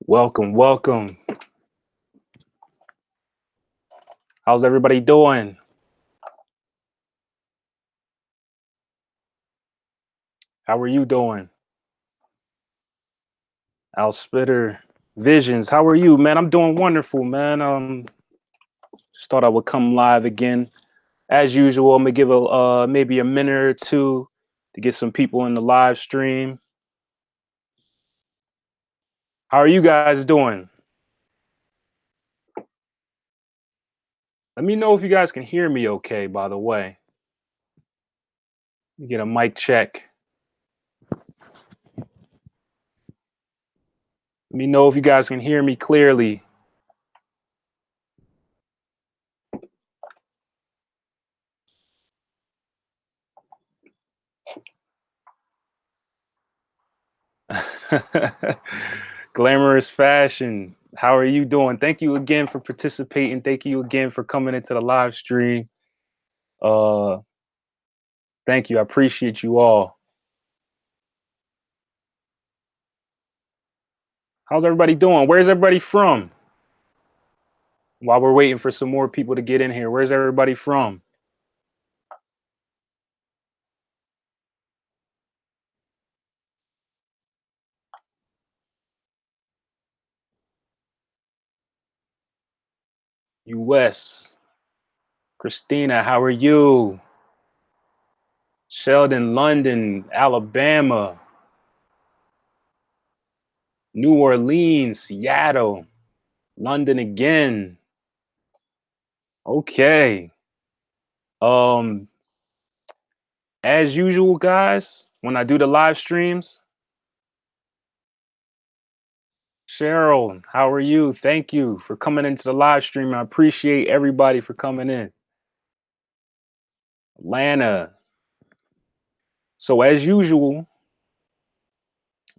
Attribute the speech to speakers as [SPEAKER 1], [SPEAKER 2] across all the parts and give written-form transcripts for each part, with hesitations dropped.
[SPEAKER 1] Welcome, welcome. How's everybody doing? How are you doing? Al Spitter Visions, how are you, man? I'm doing wonderful, man. Just thought I would come live again. As usual, I'm gonna give a maybe a minute or two to get some people in the live stream. How are you guys doing? Let me know if you guys can hear me okay, by the way. Let me get a mic check. Let me know if you guys can hear me clearly. Glamorous fashion. How are you doing? Thank you again for participating. Thank you again for coming into the live stream. Uh, thank you. I appreciate you all. How's everybody doing? Where's everybody from? While we're waiting for some more people to get in here, where's everybody from? US. Christina, how are you? Sheldon, London, Alabama, New Orleans, Seattle, London again. Okay. Um, as usual, guys, when I do the live streams, Cheryl, how are you? Thank you for coming into the live stream. I appreciate everybody for coming in. Atlanta. So as usual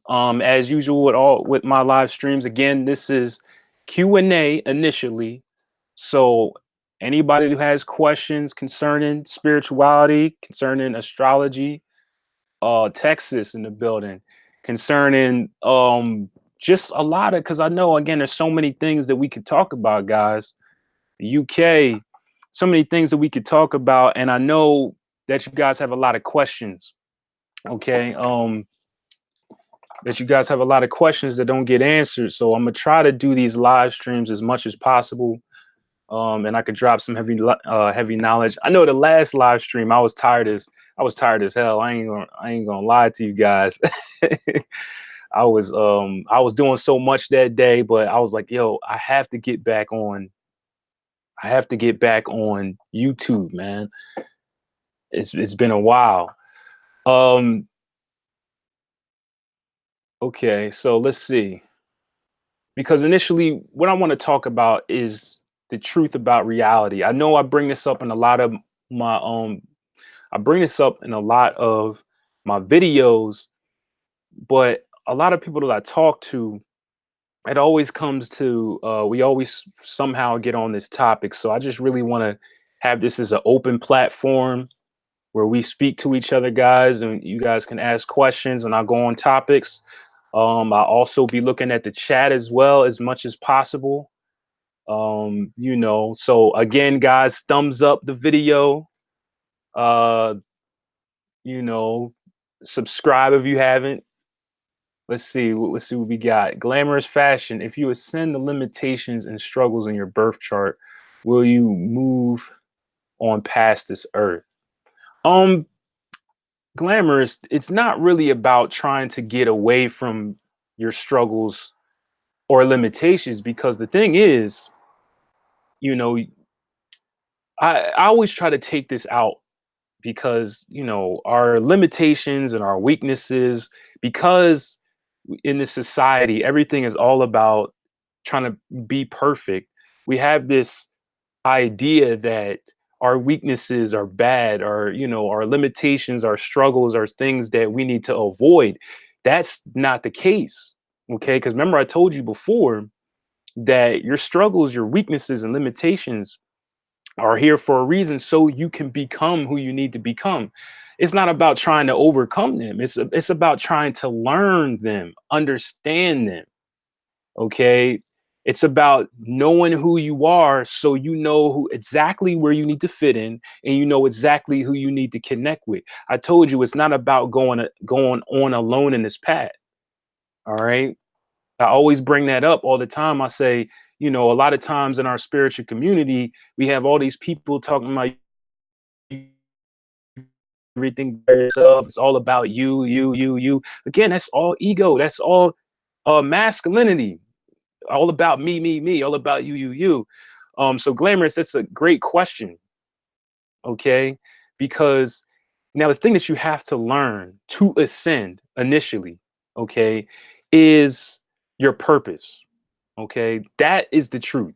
[SPEAKER 1] with my live streams, again, this is Q&A initially. So anybody who has questions concerning spirituality, concerning astrology, Texas in the building, concerning just a lot of, because I know again there's so many things that we could talk about, guys. The UK, so many things that we could talk about, and I know that you guys have a lot of questions. Okay, that you guys have a lot of questions that don't get answered. So I'm gonna try to do these live streams as much as possible. And I could drop some heavy knowledge. I know the last live stream I was tired as hell. I ain't gonna lie to you guys. I was doing so much that day, but I was like, yo, I have to get back on. I have to get back on YouTube, man. It's been a while. Um, okay, so let's see. Because initially, what I want to talk about is the truth about reality. I know I bring this up in a lot of my I bring this up in a lot of my videos, but a lot of people that I talk to, it always comes to we always somehow get on this topic. So I just really want to have this as an open platform where we speak to each other, guys, and you guys can ask questions and I'll go on topics. I'll also be looking at the chat as well as much as possible. So again, guys, thumbs up the video. Uh, you know, subscribe if you haven't. Let's see what we got. Glamorous fashion. If you ascend the limitations and struggles in your birth chart, will you move on past this earth? Um, Glamorous, it's not really about trying to get away from your struggles or limitations, because the thing is, you know, I always try to take this out because, our limitations and our weaknesses, because in this society, everything is all about trying to be perfect. We have this idea that our weaknesses are bad, or our limitations, our struggles are things that we need to avoid. That's not the case. Okay, because remember I told you before that your struggles, your weaknesses and limitations are here for a reason, so you can become who you need to become. It's not about trying to overcome them. It's about trying to learn them, understand them. Okay. It's about knowing who you are so you know who exactly where you need to fit in and you know exactly who you need to connect with. I told you it's not about going on alone in this path. All right. I always bring that up all the time. I say, a lot of times in our spiritual community, we have all these people talking about everything by yourself. It's all about you. Again, that's all ego. That's all masculinity. All about me, all about you. So glamorous, that's a great question. Okay. Because now the thing that you have to learn to ascend initially, okay, is your purpose. Okay. That is the truth.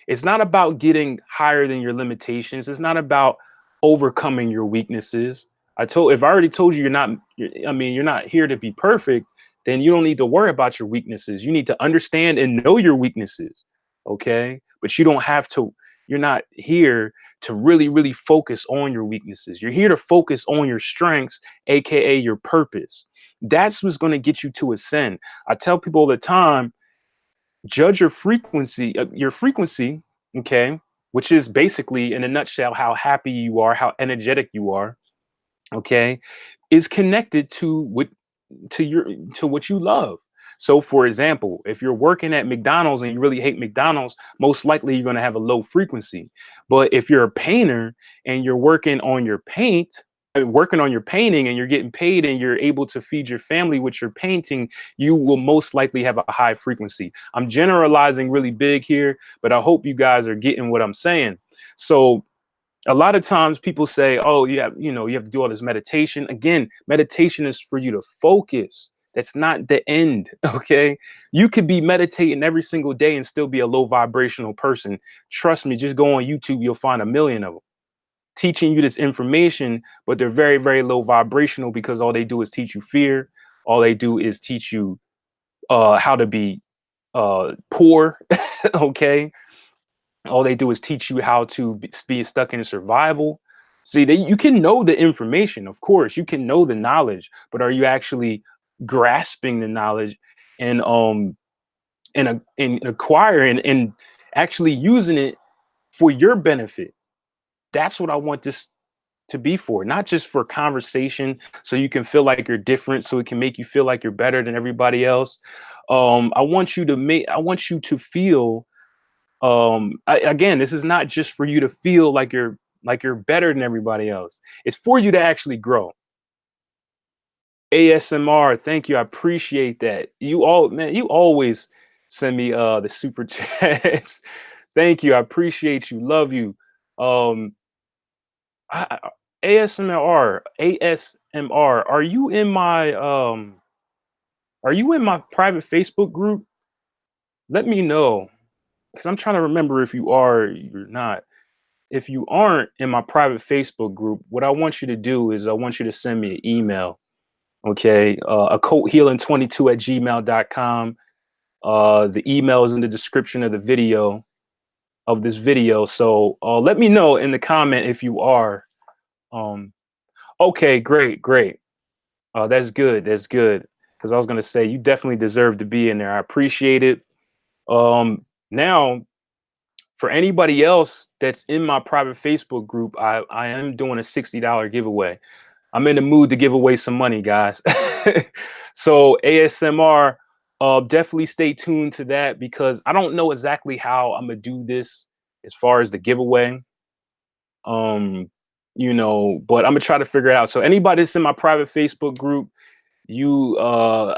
[SPEAKER 1] It's not about getting higher than your limitations. It's not about overcoming your weaknesses. If I already told you you're not here to be perfect, then you don't need to worry about your weaknesses. You need to understand and know your weaknesses. Okay. But you don't have to, you're not here to really, really focus on your weaknesses. You're here to focus on your strengths, AKA your purpose. That's what's going to get you to ascend. I tell people all the time, judge your frequency, okay, which is basically in a nutshell how happy you are, how energetic you are, okay, is connected to what you love. So for example, if you're working at McDonald's and you really hate McDonald's, most likely you're going to have a low frequency. But if you're a painter and you're working on your painting and you're getting paid and you're able to feed your family with your painting, you will most likely have a high frequency. I'm generalizing really big here, but I hope you guys are getting what I'm saying. So a lot of times people say, oh, you have to do all this meditation. Again, meditation is for you to focus. That's not the end. Okay. You could be meditating every single day and still be a low vibrational person. Trust me, just go on YouTube, you'll find a million of them teaching you this information, but they're very, very low vibrational because all they do is teach you fear. All they do is teach you how to be poor. Okay. All they do is teach you how to be stuck in survival. See, you can know the information, of course, you can know the knowledge, but are you actually grasping the knowledge and and acquiring and actually using it for your benefit? That's what I want this to be for, not just for conversation, so you can feel like you're different, so it can make you feel like you're better than everybody else. I want you to feel again, this is not just for you to feel like you're better than everybody else. It's for you to actually grow. ASMR, thank you. I appreciate that. You always send me the super chats. Thank you. I appreciate you. Love you. Um ASMR, are you in my private Facebook group? Let me know because I'm trying to remember if you are or you're not. If you aren't in my private Facebook group, what I want you to do is I want you to send me an email. Okay. A healing22 at gmail.com. The email is in the description of this video. So let me know in the comment if you are. Um, okay, great. That's good. That's good. Because I was gonna say you definitely deserve to be in there. I appreciate it. Now for anybody else that's in my private Facebook group, I am doing a $60 giveaway. I'm in the mood to give away some money, guys. So ASMR, definitely stay tuned to that because I don't know exactly how I'm gonna do this as far as the giveaway. Um, but I'm gonna try to figure it out. So anybody that's in my private Facebook group, I'm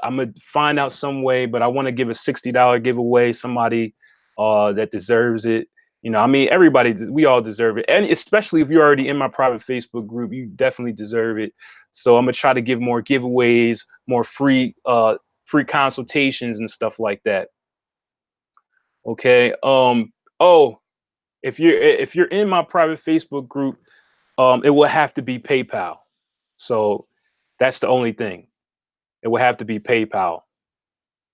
[SPEAKER 1] gonna find out some way, but I want to give a $60 giveaway, somebody that deserves it. I mean, we all deserve it, and especially if you're already in my private Facebook group, you definitely deserve it. So I'm gonna try to give more giveaways, more free consultations and stuff like that. Okay. Oh, if you're in my private Facebook group, it will have to be PayPal. So that's the only thing. It will have to be PayPal.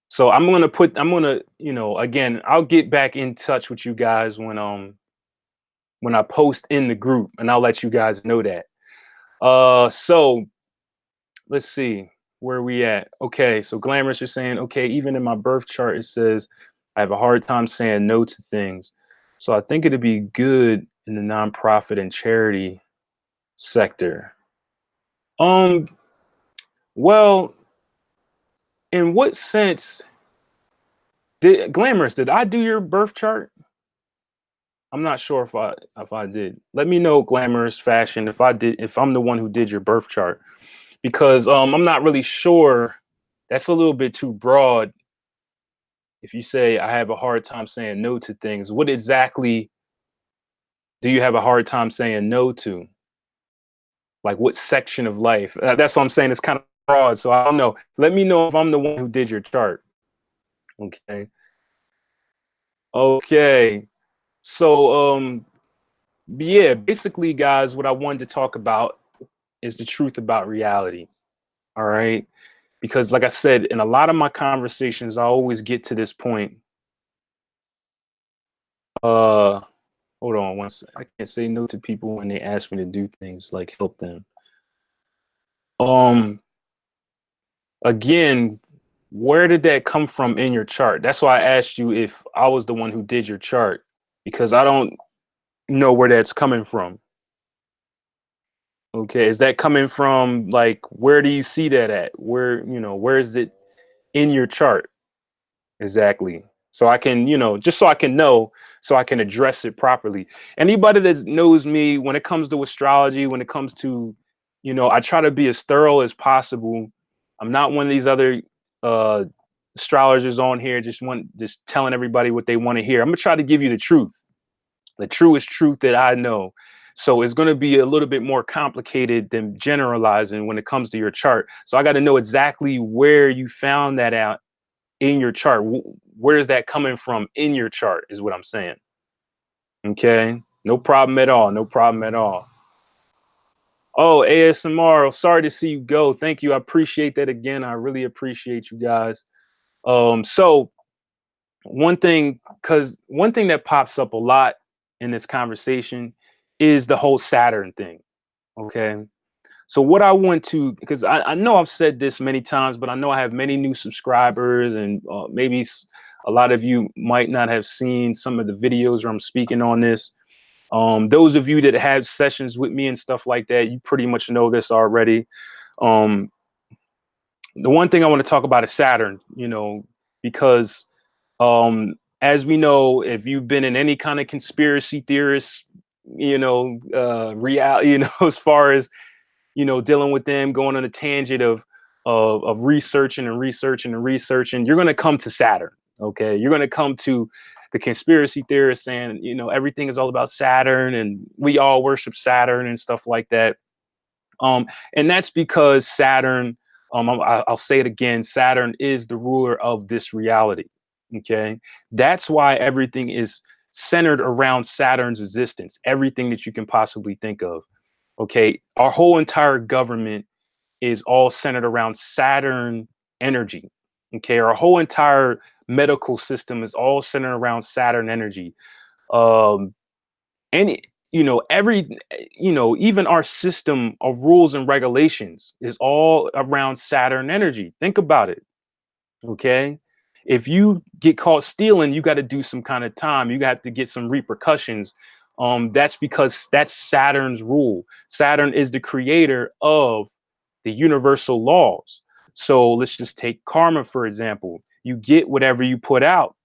[SPEAKER 1] So again, I'll get back in touch with you guys when I post in the group and I'll let you guys know that. So let's see. where we at? Okay, so Glamorous, you're saying, okay, even in my birth chart, it says I have a hard time saying no to things. So I think it'd be good in the nonprofit and charity sector. Um, well, in what sense did Glamorous, did I do your birth chart? I'm not sure if I did. Let me know, Glamorous Fashion, if I did, if I'm the one who did your birth chart, because I'm not really sure. That's a little bit too broad. If you say I have a hard time saying no to things, what exactly do you have a hard time saying no to? Like what section of life? That's what I'm saying. It's kind of broad, so I don't know. Let me know if I'm the one who did your chart. Okay. Okay. So yeah, basically, guys, what I wanted to talk about is the truth about reality. All right. Because like I said, in a lot of my conversations, I always get to this point. Uh hold on one sec. I can't say no to people when they ask me to do things like help them. Um Again, where did that come from in your chart? That's why I asked you if I was the one who did your chart, because I don't know where that's coming from. Okay, is that coming from, like, where do you see that at? Where, where is it in your chart exactly? So I can, just so I can know, so I can address it properly. Anybody that knows me when it comes to astrology, when it comes to, I try to be as thorough as possible. I'm not one of these other uh astrologers on here just telling everybody what they want to hear. I'm gonna try to give you the truest truth that I know. So it's going to be a little bit more complicated than generalizing when it comes to your chart. So I got to know exactly where you found that out in your chart. Where is that coming from in your chart is what I'm saying. Okay. No problem at all. No problem at all. Oh, ASMR. Sorry to see you go. Thank you. I appreciate that again. I really appreciate you guys. So one thing that pops up a lot in this conversation is the whole Saturn thing. Okay. So what I want to, because I know I've said this many times, but I know I have many new subscribers, and maybe a lot of you might not have seen some of the videos where I'm speaking on this. Those of you that have sessions with me and stuff like that, you pretty much know this already. Um, the one thing I want to talk about is Saturn, because as we know, if you've been in any kind of conspiracy theorist, reality, as far as, dealing with them, going on a tangent of researching and researching and researching, you're going to come to Saturn. Okay, you're going to come to the conspiracy theorists saying, everything is all about Saturn and we all worship Saturn and stuff like that. And that's because Saturn, I'll say it again, Saturn is the ruler of this reality. Okay, that's why everything is centered around Saturn's existence. Everything that you can possibly think of. Okay, our whole entire government is all centered around Saturn energy. Okay, our whole entire medical system is all centered around Saturn energy. Um, any, even our system of rules and regulations is all around Saturn energy. Think about it. Okay. If you get caught stealing, you got to do some kind of time. You got to get some repercussions. That's because that's Saturn's rule. Saturn is the creator of the universal laws. So let's just take karma, for example. You get whatever you put out.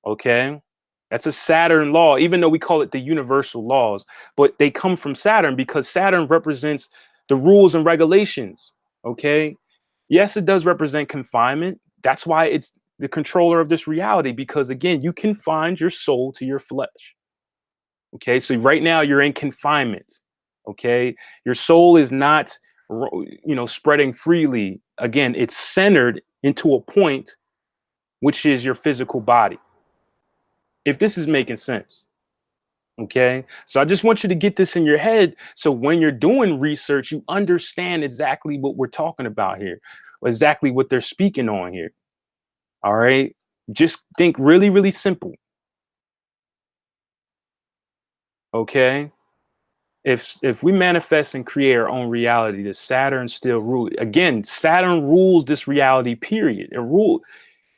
[SPEAKER 1] Okay. That's a Saturn law, even though we call it the universal laws, but they come from Saturn because Saturn represents the rules and regulations. Okay. Yes, it does represent confinement. That's why it's the controller of this reality, because again, you confine your soul to your flesh. Okay. So right now you're in confinement. Okay. Your soul is not, spreading freely. Again, it's centered into a point, which is your physical body. If this is making sense. Okay. So I just want you to get this in your head. So when you're doing research, you understand exactly what we're talking about here, exactly what they're speaking on here. All right. Just think really, really simple. Okay. If we manifest and create our own reality, does Saturn still rule? Again, Saturn rules this reality, period.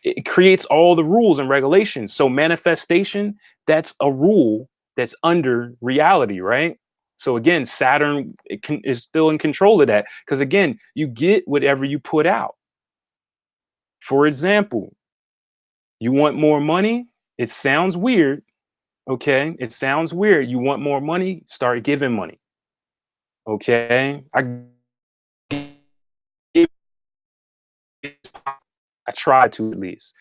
[SPEAKER 1] It creates all the rules and regulations. So manifestation, that's a rule that's under reality, right? So again, Saturn is still in control of that, because again, you get whatever you put out. For example, you want more money? It sounds weird, okay? It sounds weird. You want more money? Start giving money, okay? Give I try to, at least.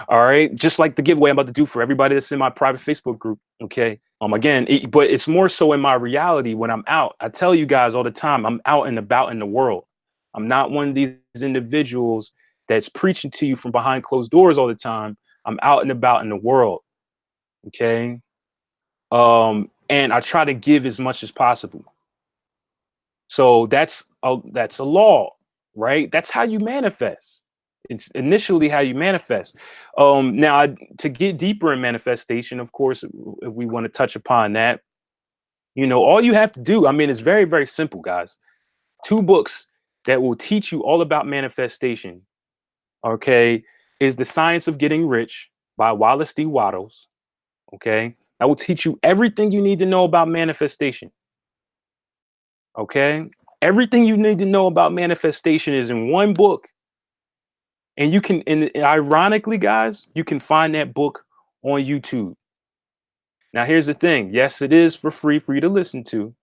[SPEAKER 1] All right. Just like the giveaway I'm about to do for everybody that's in my private Facebook group. Okay. Again, but it's more so in my reality when I'm out. I tell you guys all the time, I'm out and about in the world. I'm not one of these individuals that's preaching to you from behind closed doors all the time. I'm out and about in the world. Okay. And I try to give as much as possible. So that's a law, right? That's how you manifest. It's initially how you manifest. To get deeper in manifestation, of course, if we want to touch upon that, all you have to do, I mean, it's very, very simple, guys. 2 books that will teach you all about manifestation, okay, is The Science of Getting Rich by Wallace D. Wattles, okay? That will teach you everything you need to know about manifestation. Okay. Everything you need to know about manifestation is in one book. And and ironically, guys, you can find that book on YouTube. Now, here's the thing. Yes, it is for you to listen to.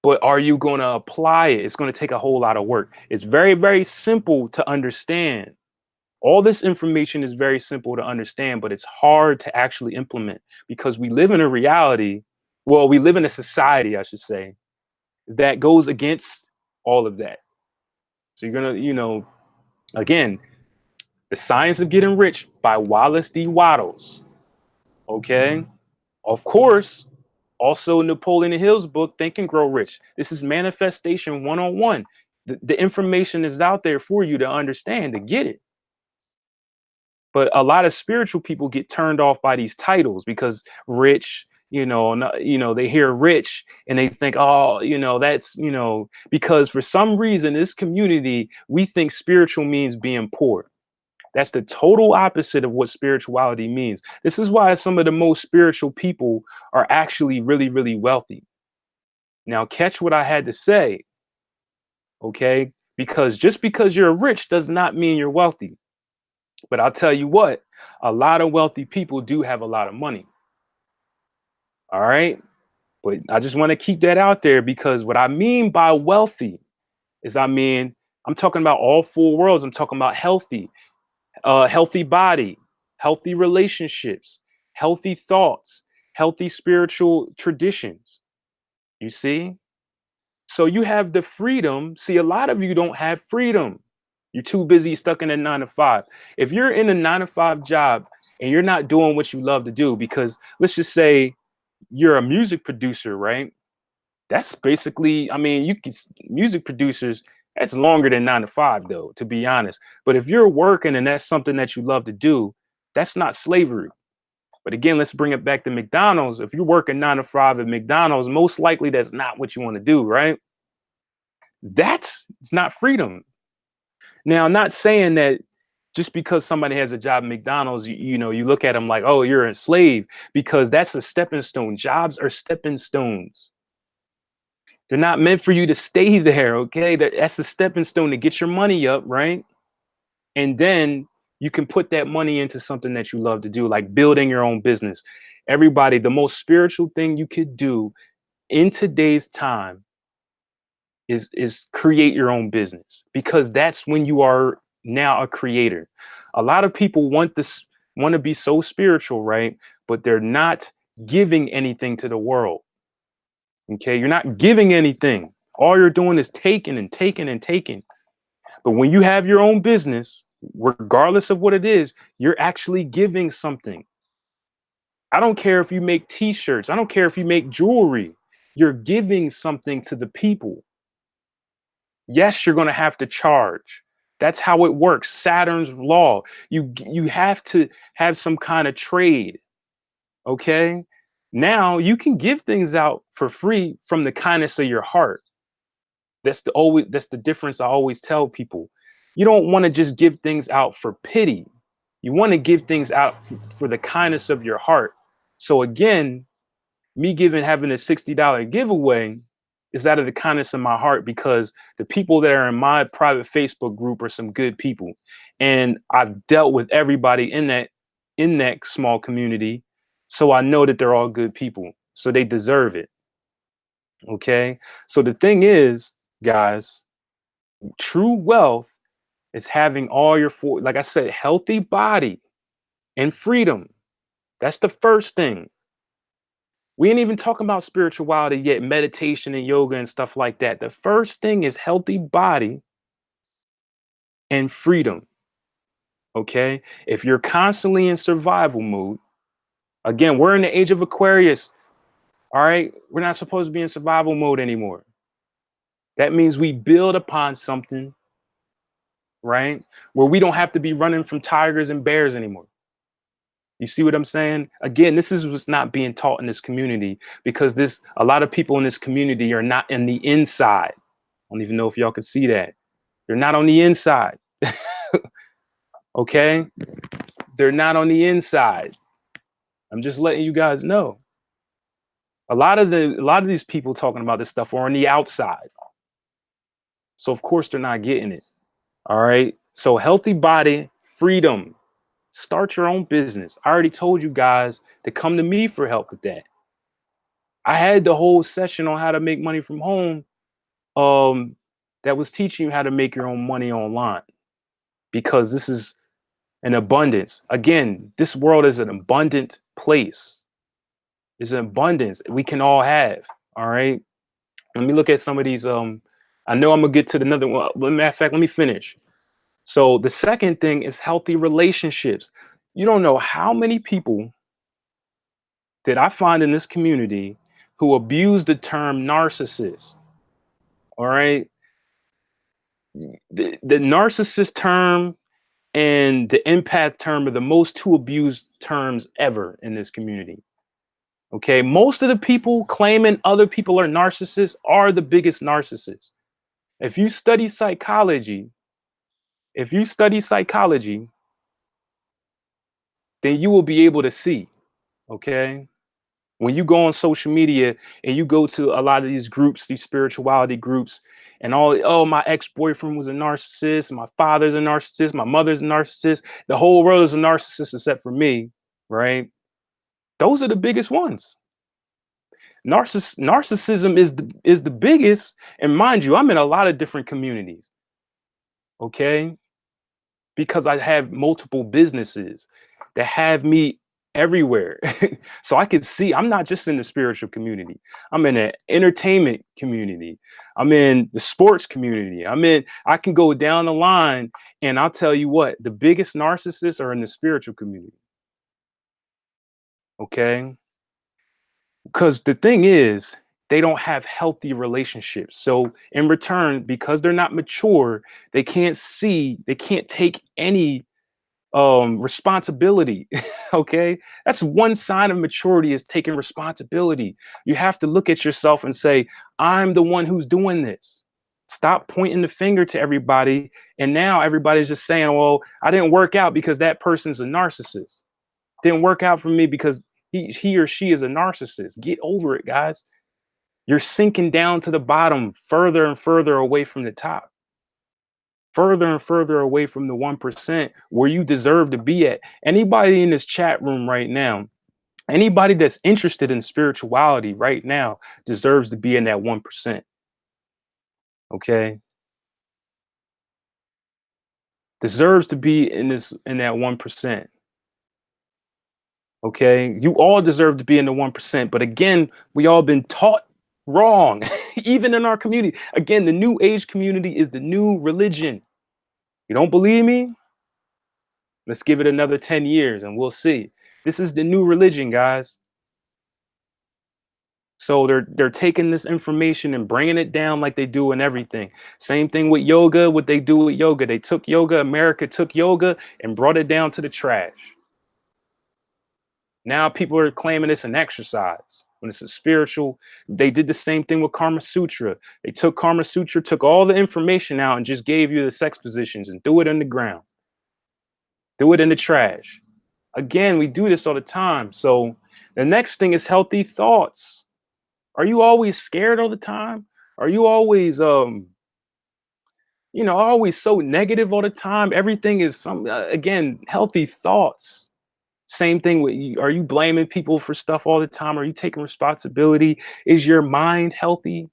[SPEAKER 1] But are you going to apply it? It's going to take a whole lot of work. It's very, very simple to understand. All this information is very simple to understand, but it's hard to actually implement because we live in a reality. Well, we live in a society, I should say, that goes against all of that. So you're gonna, again, The Science of Getting Rich by Wallace D. Wattles. Okay. Of course, also Napoleon Hill's book, Think and Grow Rich. This is manifestation 101. The information is out there for you to understand, to get it. But a lot of spiritual people get turned off by these titles because rich, they hear rich and they think, oh, that's, because for some reason, this community, we think spiritual means being poor. That's the total opposite of what spirituality means. This is why some of the most spiritual people are actually really, really wealthy. Now, catch what I had to say, okay? Because just because you're rich does not mean you're wealthy. But I'll tell you what, a lot of wealthy people do have a lot of money. All right. But I just want to keep that out there because what I mean by wealthy is, I'm talking about all 4 worlds. I'm talking about healthy, healthy body, healthy relationships, healthy thoughts, healthy spiritual traditions. You see? So you have the freedom. See, a lot of you don't have freedom. You're too busy stuck in a 9 to 5. If you're in a 9 to 5 job and you're not doing what you love to do, because let's just say you're a music producer, right? That's basically, you can music producers, that's longer than 9 to 5 though, to be honest. But if you're working and that's something that you love to do, that's not slavery. But again, let's bring it back to McDonald's. If you're working 9 to 5 at McDonald's, most likely that's not what you want to do, right? It's not freedom. Now, I'm not saying that just because somebody has a job at McDonald's, you look at them like, oh, you're a slave, because that's a stepping stone. Jobs are stepping stones. They're not meant for you to stay there, okay? That's a stepping stone to get your money up, right? And then you can put that money into something that you love to do, like building your own business. Everybody, the most spiritual thing you could do in today's time is create your own business, because that's when you are now a creator. A lot of people want to be so spiritual, right? But they're not giving anything to the world. Okay, you're not giving anything. All you're doing is taking and taking and taking. But when you have your own business, regardless of what it is, you're actually giving something. I don't care if you make t-shirts. I don't care if you make jewelry. You're giving something to the people. Yes, you're going to have to charge. That's how it works. Saturn's law. You have to have some kind of trade. Okay? Now you can give things out for free from the kindness of your heart. That's the difference I always tell people. You don't want to just give things out for pity. You want to give things out for the kindness of your heart. So again, me having a $60 giveaway is out of the kindness of my heart, because the people that are in my private Facebook group are some good people. And I've dealt with everybody in that small community. So I know that they're all good people. So they deserve it. Okay. So the thing is, guys, true wealth is having all your like I said, healthy body and freedom. That's the first thing. We ain't even talking about spirituality yet, meditation and yoga and stuff like that. The first thing is healthy body and freedom. Okay. If you're constantly in survival mode, again, we're in the age of Aquarius. All right. We're not supposed to be in survival mode anymore. That means we build upon something, right? Where we don't have to be running from tigers and bears anymore. You see what I'm saying? Again, this is what's not being taught in this community, because a lot of people in this community are not in the inside. I don't even know if y'all can see that. They're not on the inside. Okay? They're not on the inside. I'm just letting you guys know. A lot of these people talking about this stuff are on the outside. So of course they're not getting it. All right? So healthy body, freedom. Start your own business. I already told you guys to come to me for help with that. I had the whole session on how to make money from home, that was teaching you how to make your own money online, because this is an abundance. Again, this world is an abundant place. It's an abundance we can all have. All right. Let me look at some of these. I know I'm gonna get to another one. Matter of fact, let me finish. So the second thing is healthy relationships. You don't know how many people that I find in this community who abuse the term narcissist. All right. The narcissist term and the empath term are the most two abused terms ever in this community. Okay. Most of the people claiming other people are narcissists are the biggest narcissists. If you study psychology, if you study psychology, then you will be able to see. Okay. When you go on social media and you go to a lot of these groups, these spirituality groups, and oh, my ex-boyfriend was a narcissist, my father's a narcissist, my mother's a narcissist, the whole world is a narcissist except for me, right? Those are the biggest ones. Narcissism is the biggest, and mind you, I'm in a lot of different communities, okay? Because I have multiple businesses that have me everywhere. So I can see I'm not just in the spiritual community. I'm in the entertainment community. I'm in the sports community. I can go down the line, and I'll tell you what, the biggest narcissists are in the spiritual community. Okay? Because the thing is, they don't have healthy relationships. So in return, because they're not mature, they can't take any responsibility. Okay, that's one sign of maturity, is taking responsibility. You have to look at yourself and say, I'm the one who's doing this. Stop pointing the finger to everybody, and now everybody's just saying, well, I didn't work out because that person's a narcissist. Didn't work out for me because he or she is a narcissist. Get over it, guys. You're sinking down to the bottom, further and further away from the top, further and further away from the 1% where you deserve to be at. Anybody in this chat room right now, anybody that's interested in spirituality right now deserves to be in that 1%. Okay? Deserves to be in that 1%. Okay? You all deserve to be in the 1%, but again, we all been taught wrong. Even in our community. Again, the new age community is the new religion. You don't believe me? Let's give it another 10 years and we'll see. This is the new religion, guys. So they're taking this information and bringing it down like they do in everything. Same thing with yoga, what they do with yoga. They took yoga, America took yoga and brought it down to the trash. Now people are claiming it's an exercise when it's a spiritual. They did the same thing with Karma Sutra. They took Karma Sutra, took all the information out, and just gave you the sex positions and threw it in the ground, threw it in the trash. Again, we do this all the time. So the next thing is healthy thoughts. Are you always scared all the time? Are you always always so negative all the time? Everything is some again, healthy thoughts. Same thing with you. Are you blaming people for stuff all the time? Are you taking responsibility? Is your mind healthy?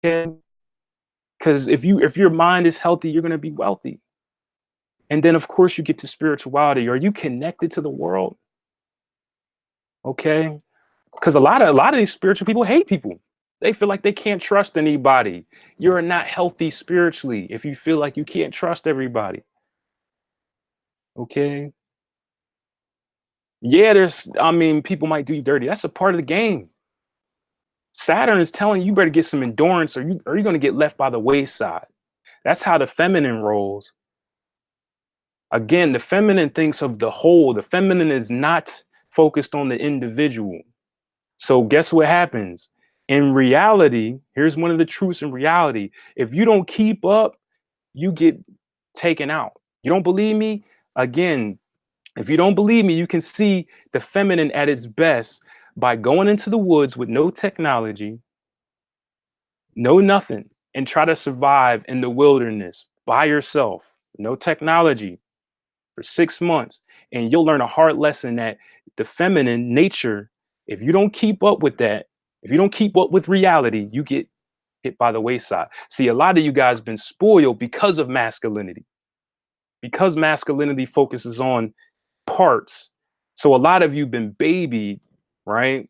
[SPEAKER 1] Okay. Because if your mind is healthy, you're gonna be wealthy. And then of course you get to spirituality. Are you connected to the world? Okay. Because a lot of these spiritual people hate people. They feel like they can't trust anybody. You're not healthy spiritually if you feel like you can't trust everybody. Okay. Yeah, I mean, people might do you dirty. That's a part of the game. Saturn is telling you better get some endurance or you're going to get left by the wayside. That's how the feminine rolls. Again, the feminine thinks of the whole. The feminine is not focused on the individual. So guess what happens? In reality, here's one of the truths in reality. If you don't keep up, you get taken out. You don't believe me? Again, if you don't believe me, you can see the feminine at its best by going into the woods with no technology, no nothing, and try to survive in the wilderness by yourself, no technology for 6 months. And you'll learn a hard lesson that the feminine nature, if you don't keep up with that, if you don't keep up with reality, you get hit by the wayside. See, a lot of you guys been spoiled because masculinity focuses on parts. So a lot of you been babied, right?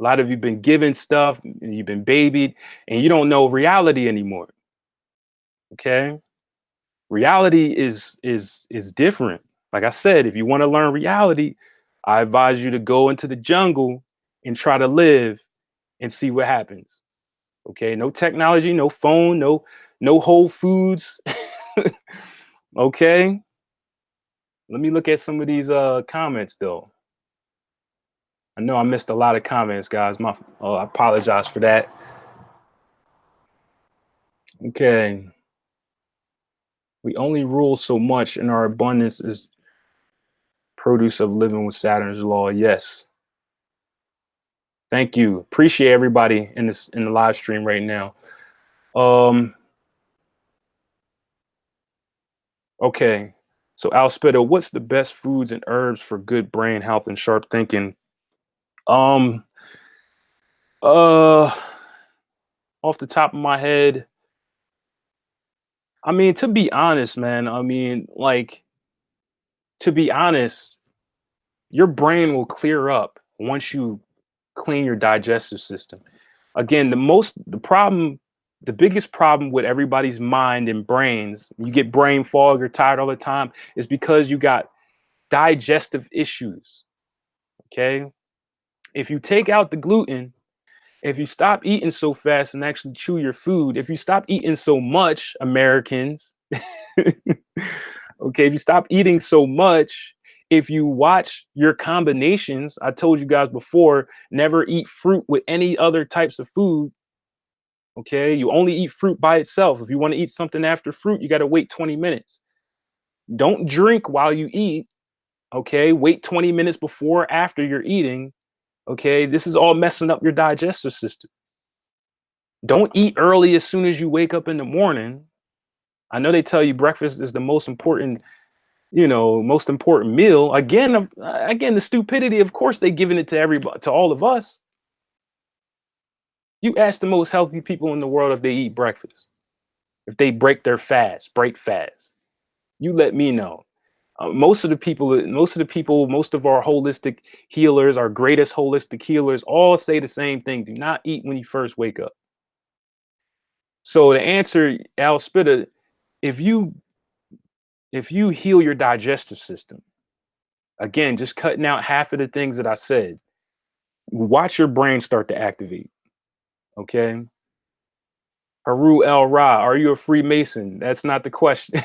[SPEAKER 1] A lot of you been given stuff, and you've been babied, and you don't know reality anymore. Okay, reality is different. Like I said, if you want to learn reality, I advise you to go into the jungle and try to live and see what happens. Okay, no technology, no phone, no Whole Foods. Okay, let me look at some of these comments though. I know I missed a lot of comments, guys. I apologize for that. Okay. We only rule so much, and our abundance is produce of living with Saturn's law. Yes. Thank you. Appreciate everybody in the live stream right now. Um, okay. So Alspito, what's the best foods and herbs for good brain health and sharp thinking? Um, uh, off the top of my head, I mean, to be honest, man, I mean, like, to be honest, your brain will clear up once you clean your digestive system. Again, the biggest problem with everybody's mind and brains, you get brain fog, you're tired all the time, is because you got digestive issues. Okay. If you take out the gluten, if you stop eating so fast and actually chew your food, if you stop eating so much, Americans, okay, if you stop eating so much, if you watch your combinations, I told you guys before, never eat fruit with any other types of food. Okay, you only eat fruit by itself. If you want to eat something after fruit, you got to wait 20 minutes. Don't drink while you eat. Okay, wait 20 minutes before or after you're eating. Okay, this is all messing up your digestive system. Don't eat early as soon as you wake up in the morning. I know they tell you breakfast is the most important, most important meal. Again, the stupidity. Of course, they giving it to everybody, to all of us. You ask the most healthy people in the world if they eat breakfast, if they break fast. You let me know. Most of the people, most of our holistic healers, our greatest holistic healers, all say the same thing: do not eat when you first wake up. So to answer Al Spitta, if you heal your digestive system, again, just cutting out half of the things that I said, watch your brain start to activate. Okay. Haru El Ra, are you a Freemason? That's not the question.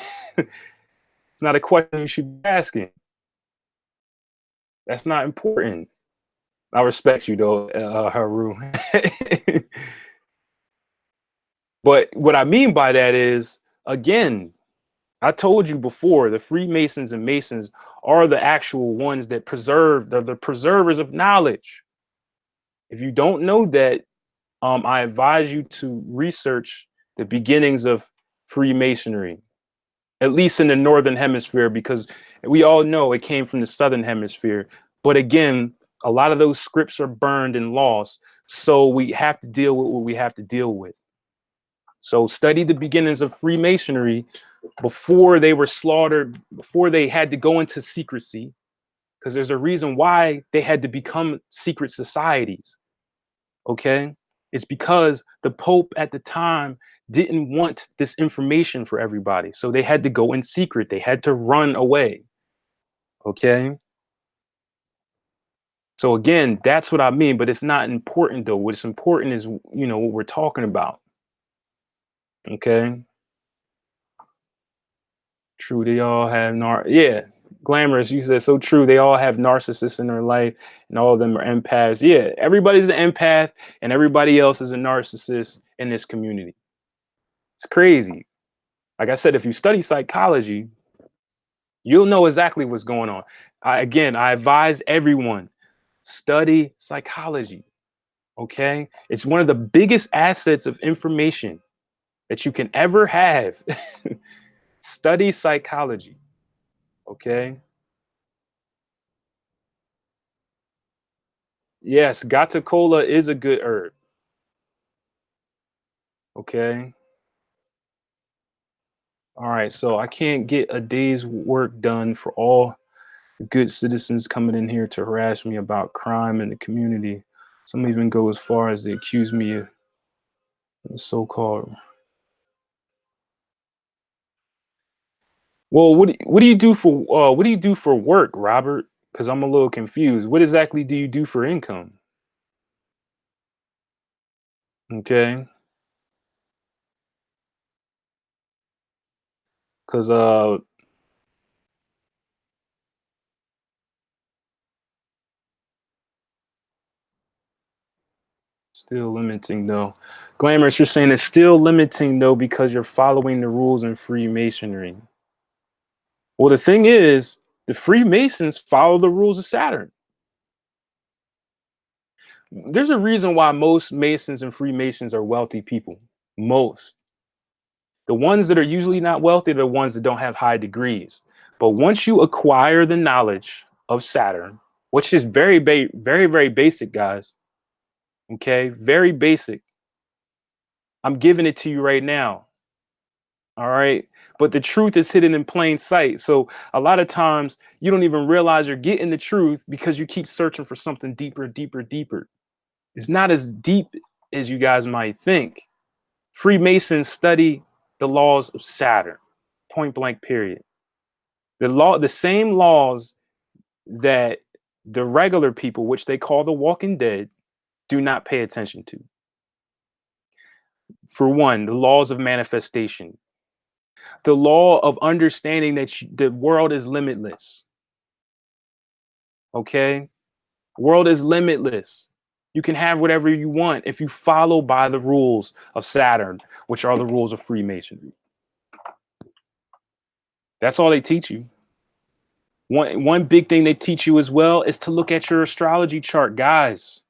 [SPEAKER 1] It's not a question you should be asking. That's not important. I respect you though, Haru. But what I mean by that is, again, I told you before, the Freemasons and Masons are the actual ones that preserve, they're the preservers of knowledge. If you don't know that, I advise you to research the beginnings of Freemasonry, at least in the Northern Hemisphere, because we all know it came from the Southern Hemisphere. But again, a lot of those scripts are burned and lost. So we have to deal with what we have to deal with. So study the beginnings of Freemasonry before they were slaughtered, before they had to go into secrecy, because there's a reason why they had to become secret societies. Okay. It's because the Pope at the time didn't want this information for everybody. So they had to go in secret. They had to run away. Okay. So again, that's what I mean, but it's not important though. What's important is, what we're talking about. Okay. True. They all have yeah. Glamorous. You said so true. They all have narcissists in their life and all of them are empaths. Yeah. Everybody's an empath and everybody else is a narcissist in this community. It's crazy. Like I said, if you study psychology, you'll know exactly what's going on. I advise everyone, study psychology. Okay. It's one of the biggest assets of information that you can ever have. Study psychology. Okay. Yes, Gata Cola is a good herb. Okay. All right. So I can't get a day's work done for all good citizens coming in here to harass me about crime in the community. Some even go as far as they accuse me of so-called. Well, what do you do for work, Robert? Because I'm a little confused. What exactly do you do for income? Okay. Because still limiting though. Glamorous, you're saying it's still limiting though because you're following the rules in Freemasonry. Well, the thing is, the Freemasons follow the rules of Saturn. There's a reason why most Masons and Freemasons are wealthy people. Most. The ones that are usually not wealthy are the ones that don't have high degrees. But once you acquire the knowledge of Saturn, which is very, very basic, guys. Okay, very basic. I'm giving it to you right now. All right. But the truth is hidden in plain sight. So a lot of times you don't even realize you're getting the truth because you keep searching for something deeper, deeper, deeper. It's not as deep as you guys might think. Freemasons study the laws of Saturn, point blank, period. The same laws that the regular people, which they call the walking dead, do not pay attention to. For one, the laws of manifestation, the law of understanding that the world is limitless. Okay. World is limitless. You can have whatever you want if you follow by the rules of Saturn, which are the rules of Freemasonry. That's all they teach you. One big thing they teach you as well is to look at your astrology chart, guys.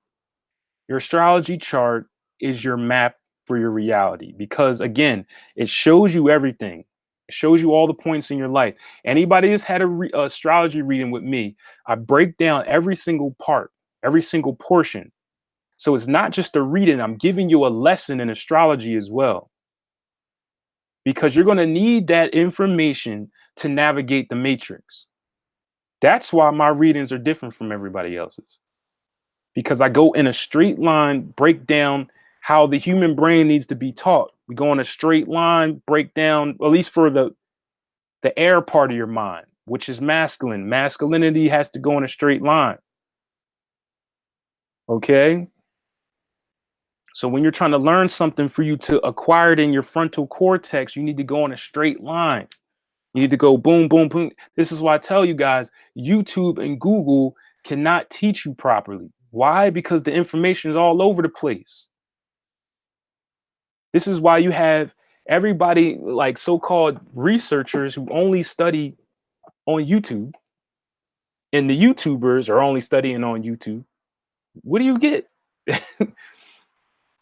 [SPEAKER 1] Your astrology chart is your map for your reality because again, it shows you everything. It shows you all the points in your life. Anybody that's had a astrology reading with me, I break down every single part, every single portion. So it's not just a reading, I'm giving you a lesson in astrology as well. Because you're going to need that information to navigate the matrix. That's why my readings are different from everybody else's. Because I go in a straight line, break down how the human brain needs to be taught. We go in a straight line, break down, at least for the air part of your mind, which is masculine. Masculinity has to go in a straight line. Okay. So when you're trying to learn something for you to acquire it in your frontal cortex, you need to go in a straight line. You need to go boom, boom, boom. This is why I tell you guys, YouTube and Google cannot teach you properly. Why? Because the information is all over the place. This is why you have everybody like so-called researchers who only study on YouTube, and the YouTubers are only studying on YouTube. What do you get?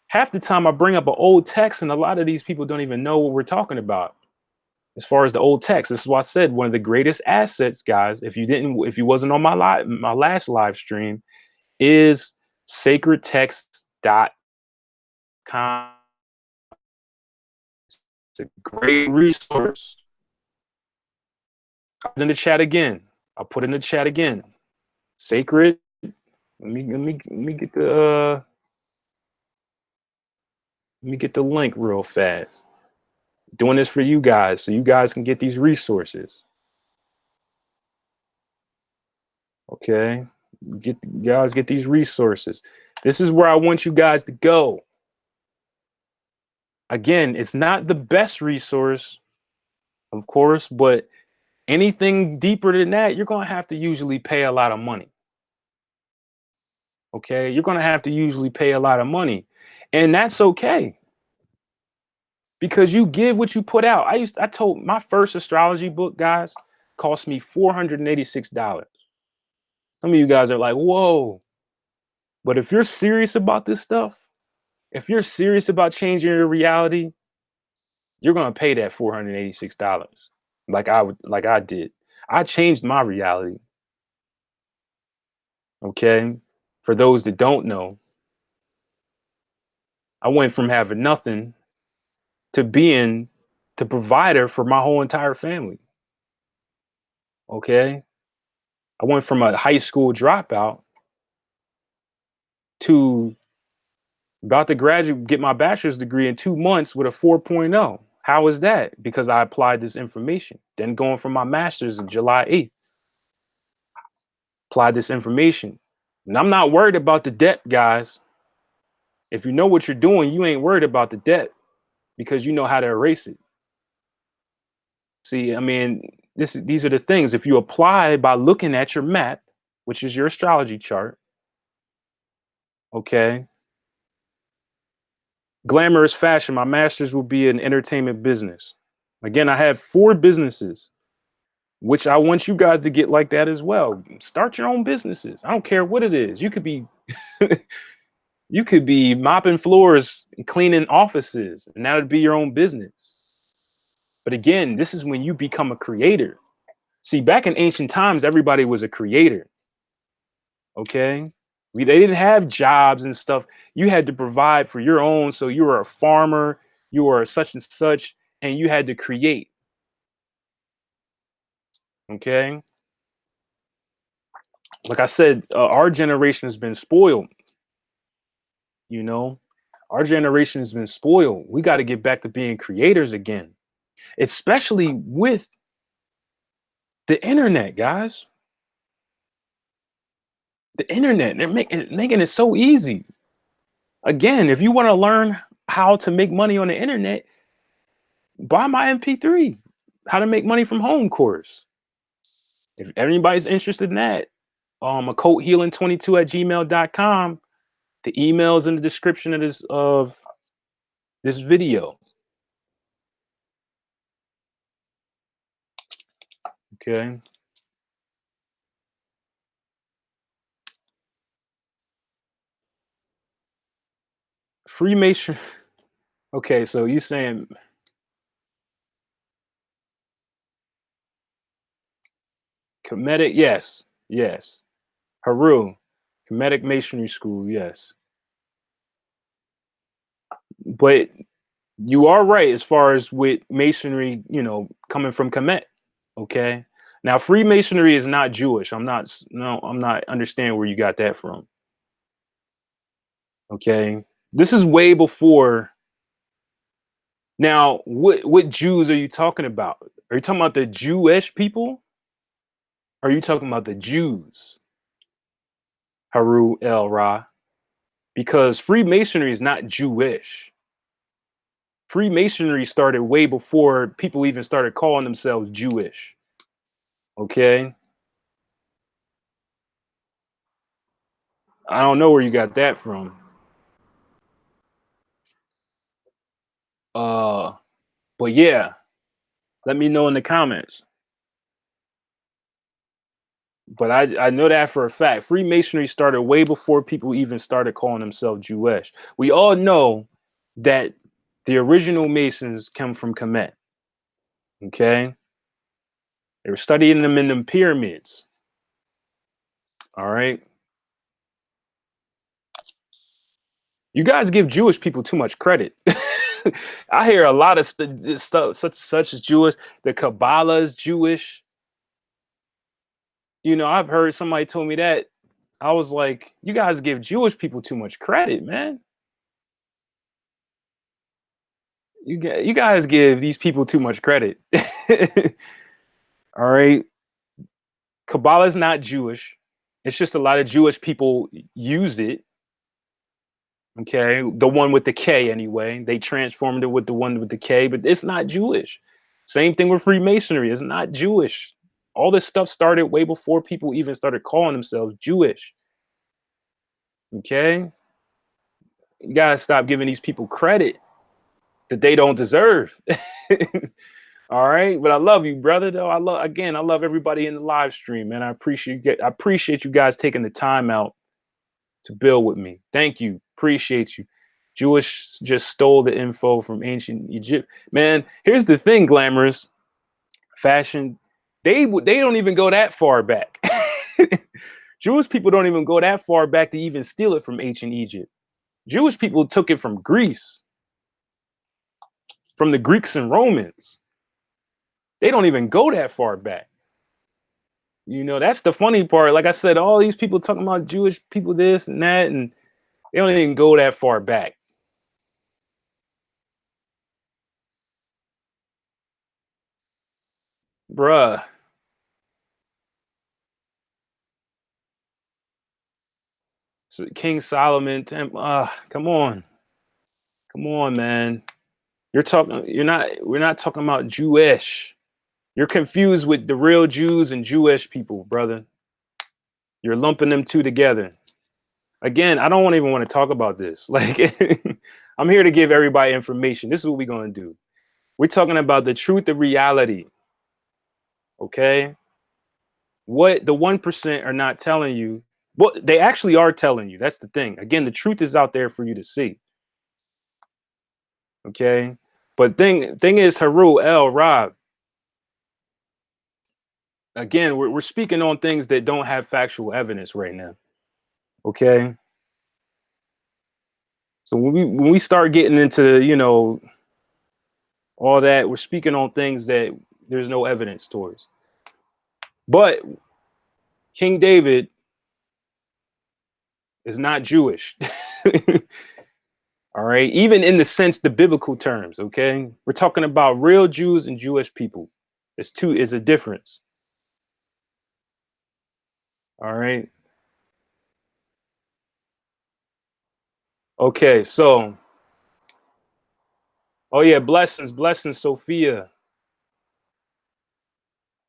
[SPEAKER 1] Half the time I bring up an old text, and a lot of these people don't even know what we're talking about. As far as the old text, this is why I said one of the greatest assets, guys. If you wasn't on my last live stream, is sacredtext.com. It's a great resource. I'll put in the chat again. I'll put in the chat again. Sacred. Let me get the link real fast. Doing this for you guys, so you guys can get these resources. Okay, get these resources. This is where I want you guys to go. Again, it's not the best resource, of course, but anything deeper than that, you're gonna have to usually pay a lot of money. Okay, you're gonna have to usually pay a lot of money, and that's okay because you give what you put out. I told my first astrology book, guys, cost me $486. Some of you guys are like, whoa. But if you're serious about this stuff, if you're serious about changing your reality, you're gonna pay that $486. Like I did. I changed my reality. Okay. For those that don't know, I went from having nothing to being the provider for my whole entire family. Okay. I went from a high school dropout to about to graduate, get my bachelor's degree in 2 months with a 4.0. How is that? Because I applied this information. Then going for my master's in July 8th, applied this information. And I'm not worried about the debt, guys. If you know what you're doing, you ain't worried about the debt because you know how to erase it. See, I mean, these are the things. If you apply by looking at your map, which is your astrology chart, okay. Glamorous fashion. My master's will be in entertainment business. Again, I have 4 businesses, which I want you guys to get like that as well. Start your own businesses. I don't care what it is. You could be you could be mopping floors and cleaning offices, and that would be your own business. But again, this is when you become a creator. See, back in ancient times, everybody was a creator. Okay. They didn't have jobs and stuff. You had to provide for your own. So you were a farmer, you were such and such, and you had to create. Okay. Like I said, our generation has been spoiled. You know, our generation has been spoiled. We got to get back to being creators again, especially with the internet, guys. The internet, they're making it so easy. Again, if you want to learn how to make money on the internet, buy my MP3, How to Make Money from Home course. If anybody's interested in that, occult healing 22 at gmail.com. The email is in the description of this video. Okay. Freemason. Okay, so you saying Kemetic? Yes, yes. Haru, Kemetic Masonry School, yes. But you are right as far as with masonry, coming from Kemet. Okay. Now, Freemasonry is not Jewish. I'm not understanding where you got that from. Okay. This is way before. Now, what Jews are you talking about? Are you talking about the Jewish people? Or are you talking about the Jews? Haru El Ra. Because Freemasonry is not Jewish. Freemasonry started way before people even started calling themselves Jewish. Okay. I don't know where you got that from. Uh, but yeah, let me know in the comments. But I know that for a fact. Freemasonry started way before people even started calling themselves Jewish. We all know that the original Masons come from Kemet. Okay. They were studying them in them pyramids. All right. You guys give Jewish people too much credit. I hear a lot of stuff such as Jewish. The Kabbalah is Jewish. You know, I've heard somebody told me that. I was like, you guys give Jewish people too much credit, man. You guys give these people too much credit. All right. Kabbalah is not Jewish. It's just a lot of Jewish people use it. Okay. The one with the K, anyway. They transformed it with the one with the K, but it's not Jewish. Same thing with Freemasonry. It's not Jewish. All this stuff started way before people even started calling themselves Jewish. Okay. You gotta stop giving these people credit that they don't deserve. All right, but I love you, brother. Though I love everybody in the live stream, man. I appreciate you guys taking the time out to build with me. Thank you, appreciate you. Jewish just stole the info from ancient Egypt, man. Here's the thing, glamorous fashion. They don't even go that far back. Jewish people don't even go that far back to even steal it from ancient Egypt. Jewish people took it from Greece, from the Greeks and Romans. They don't even go that far back. You know, that's the funny part. Like I said, all these people talking about Jewish people, this and that, and they don't even go that far back. Bruh. So King Solomon, come on. Come on, man. We're not talking about Jewish. You're confused with the real Jews and Jewish people, brother. You're lumping them two together. Again, I don't even want to talk about this. Like, I'm here to give everybody information. This is what we're going to do. We're talking about the truth of reality. Okay. What the 1% are not telling you, what they actually are telling you. That's the thing. Again, the truth is out there for you to see. Okay. But thing is, Haru L. Rob, again, we're speaking on things that don't have factual evidence right now. Okay. So when we start getting into, you know, all that, we're speaking on things that there's no evidence towards. But King David is not Jewish. All right, even in the sense, the biblical terms. Okay, we're talking about real Jews and Jewish people. Is a difference. All right. Okay, so oh yeah, blessings, Sophia.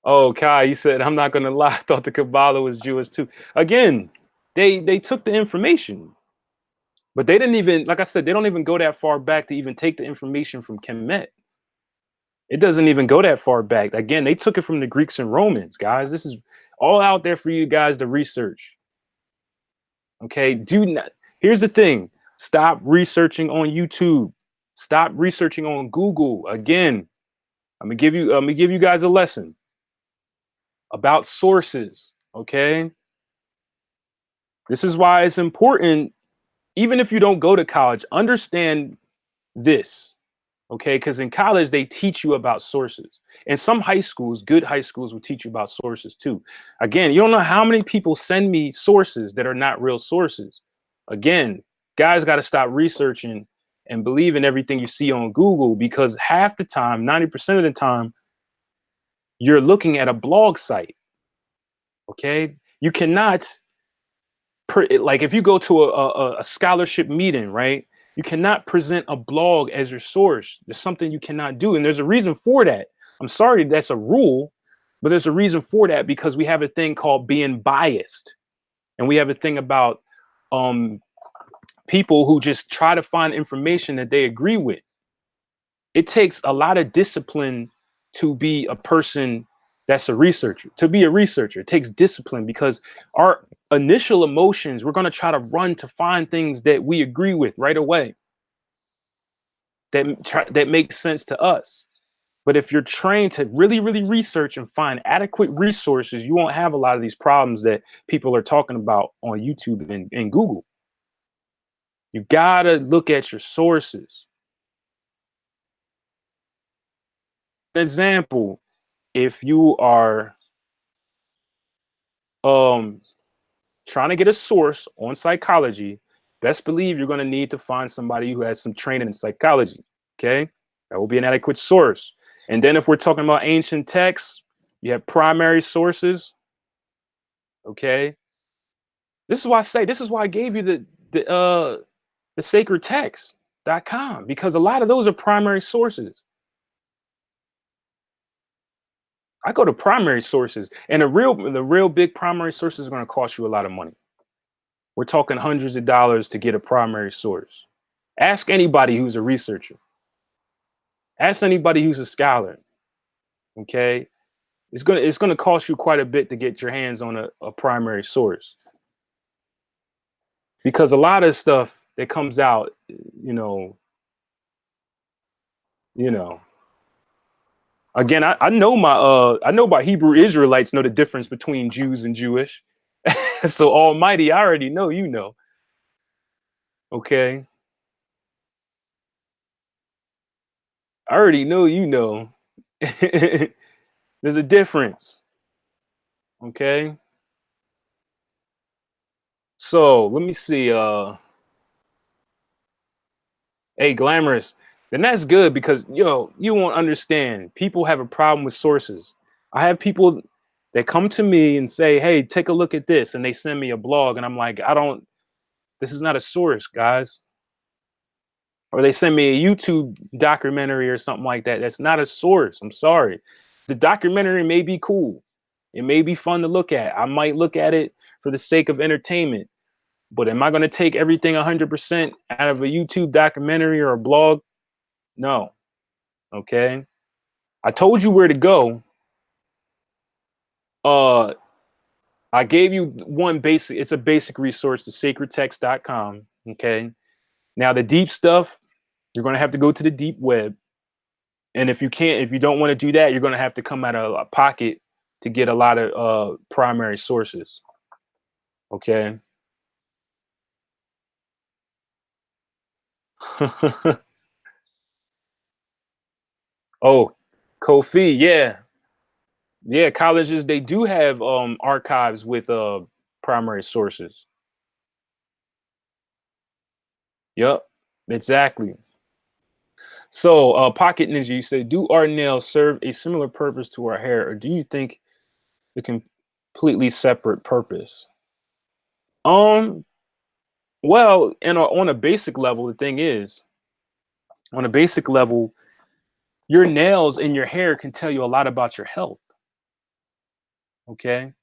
[SPEAKER 1] Oh, Kai, you said I'm not gonna lie. I thought the Kabbalah was Jewish too. Again, they took the information, but they didn't even, like I said, they don't even go that far back to even take the information from Kemet. It doesn't even go that far back. Again, they took it from the Greeks and Romans, guys. This is all out there for you guys to research. Okay, do not. Here's the thing. Stop researching on YouTube. Stop researching on Google. Again, I'm gonna give you guys a lesson about sources. Okay. This is why it's important, even if you don't go to college, understand this. Okay, because in college they teach you about sources. And some high schools, good high schools, will teach you about sources too. Again, you don't know how many people send me sources that are not real sources. Again, guys got to stop researching and believe in everything you see on Google, because half the time, 90% of the time, you're looking at a blog site. Okay, you cannot like if you go to a scholarship meeting, right? You cannot present a blog as your source. There's something you cannot do, and there's a reason for that. I'm sorry that's a rule, but there's a reason for that because we have a thing called being biased, and we have a thing about um, people who just try to find information that they agree with. It takes a lot of discipline to be a person that's a researcher. To be a researcher, it takes discipline because our initial emotions, we're going to try to run to find things that we agree with right away that makes sense to us. But if you're trained to really, really research and find adequate resources, you won't have a lot of these problems that people are talking about on YouTube and Google. You gotta look at your sources. Example, if you are um trying to get a source on psychology, best believe you're going to need to find somebody who has some training in psychology. Okay, that will be an adequate source. And then if we're talking about ancient texts, you have primary sources. Okay, this is why I gave you the sacred text.com, because a lot of those are primary sources. I go to primary sources, and the real big primary sources are going to cost you a lot of money. We're talking hundreds of dollars to get a primary source. Ask anybody who's a researcher. Ask anybody who's a scholar. Okay, it's gonna cost you quite a bit to get your hands on a primary source, because a lot of stuff that comes out, you know, you know. Again, I know I know my Hebrew Israelites know the difference between Jews and Jewish. So Almighty, I already know you know. Okay, I already know you know. There's a difference. Okay. So let me see. Hey, glamorous. Then that's good because you won't understand. People have a problem with sources. I have people that come to me and say, "Hey, take a look at this," and they send me a blog, and I'm like, "I don't. This is not a source, guys." Or they send me a YouTube documentary or something like that. That's not a source. I'm sorry. The documentary may be cool. It may be fun to look at. I might look at it for the sake of entertainment. But am I going to take everything 100% out of a YouTube documentary or a blog? No. Okay. I told you where to go. Uh, I gave you one basic, it's a basic resource, the sacredtext.com. Okay. Now, the deep stuff, you're going to have to go to the deep web. And if you don't want to do that, you're going to have to come out of a pocket to get a lot of primary sources. Okay. Oh, Kofi. Yeah. Yeah, colleges they do have archives with primary sources. Yep, exactly. So, Pocket Ninja, you say, do our nails serve a similar purpose to our hair, or do you think a completely separate purpose? Um, well, on a basic level, the thing is, on a basic level, your nails and your hair can tell you a lot about your health. Okay.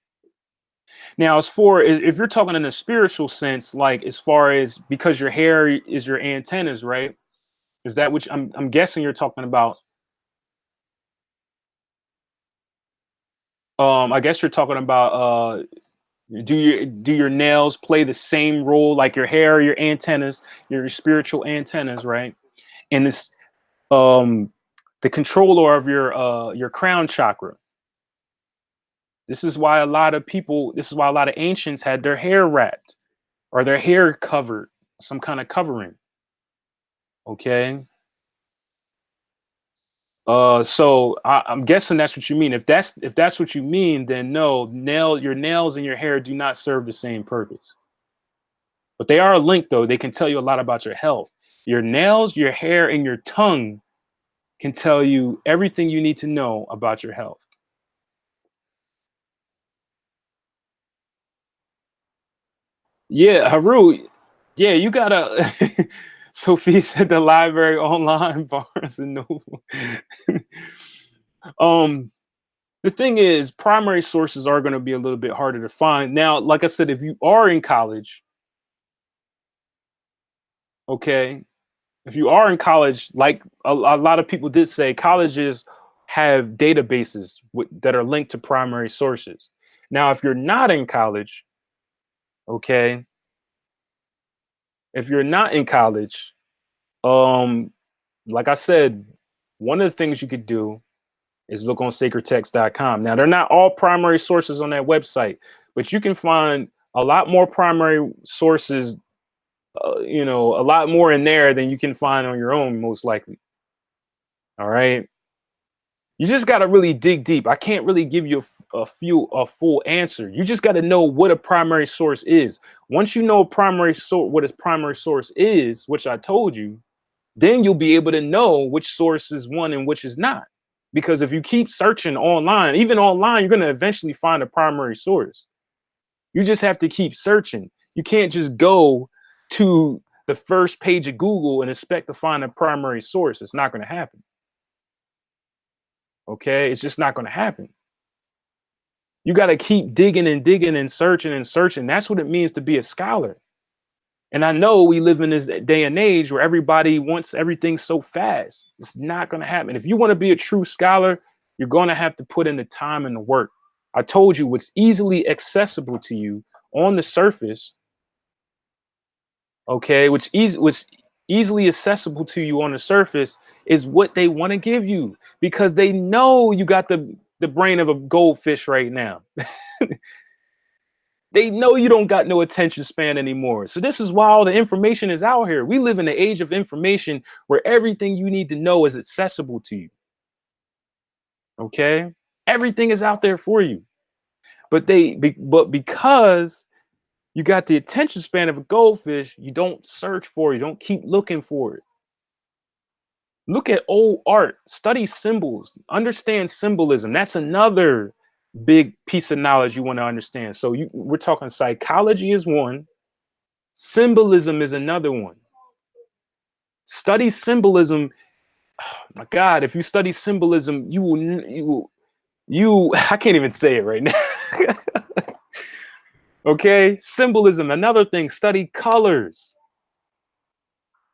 [SPEAKER 1] Now, if you're talking in a spiritual sense, like as far as because your hair is your antennas, right? Is that which I'm guessing you're talking about? I guess you're talking about do your nails play the same role like your hair, your antennas, your spiritual antennas, right? And this um the controller of your crown chakra. This is why a lot of ancients had their hair wrapped or their hair covered, some kind of covering. Okay. So I'm guessing that's what you mean. If that's what you mean, then no, your nails and your hair do not serve the same purpose. But they are linked though. They can tell you a lot about your health. Your nails, your hair, and your tongue can tell you everything you need to know about your health. Yeah, Haru. Yeah, you gotta Sophie said the library online, Barnes and Noble. um, the thing is, primary sources are going to be a little bit harder to find. Now, like I said, if you are in college, okay, if you are in college, like a lot of people did say, colleges have databases that are linked to primary sources. Now, if you're not in college, okay, if you're not in college, um, like I said, one of the things you could do is look on sacredtext.com. Now, they're not all primary sources on that website, but you can find a lot more primary sources, a lot more in there than you can find on your own, most likely. All right. You just got to really dig deep. I can't really give you a full answer. You just got to know what a primary source is. Once you know what a primary source is, which I told you, then you'll be able to know which source is one and which is not. Because if you keep searching online, even online, you're going to eventually find a primary source. You just have to keep searching. You can't just go to the first page of Google and expect to find a primary source. It's not going to happen. Okay, it's just not going to happen. You got to keep digging and digging and searching and searching. That's what it means to be a scholar. And I know we live in this day and age where everybody wants everything so fast. It's not going to happen. If you want to be a true scholar, you're going to have to put in the time and the work. I told you what's easily accessible to you on the surface, okay, what's easily accessible to you on the surface is what they want to give you because they know you got the brain of a goldfish right now. They know you don't got no attention span anymore. So this is why all the information is out here. We live in the age of information where everything you need to know is accessible to you. Okay? Everything is out there for you. But because you got the attention span of a goldfish, you don't search for it. You don't keep looking for it. Look at old art, study symbols, understand symbolism. That's another big piece of knowledge you want to understand. So we're talking psychology is one, symbolism is another one. Study symbolism. Oh my God, if you study symbolism, I can't even say it right now. Okay, symbolism. Another thing, study colors.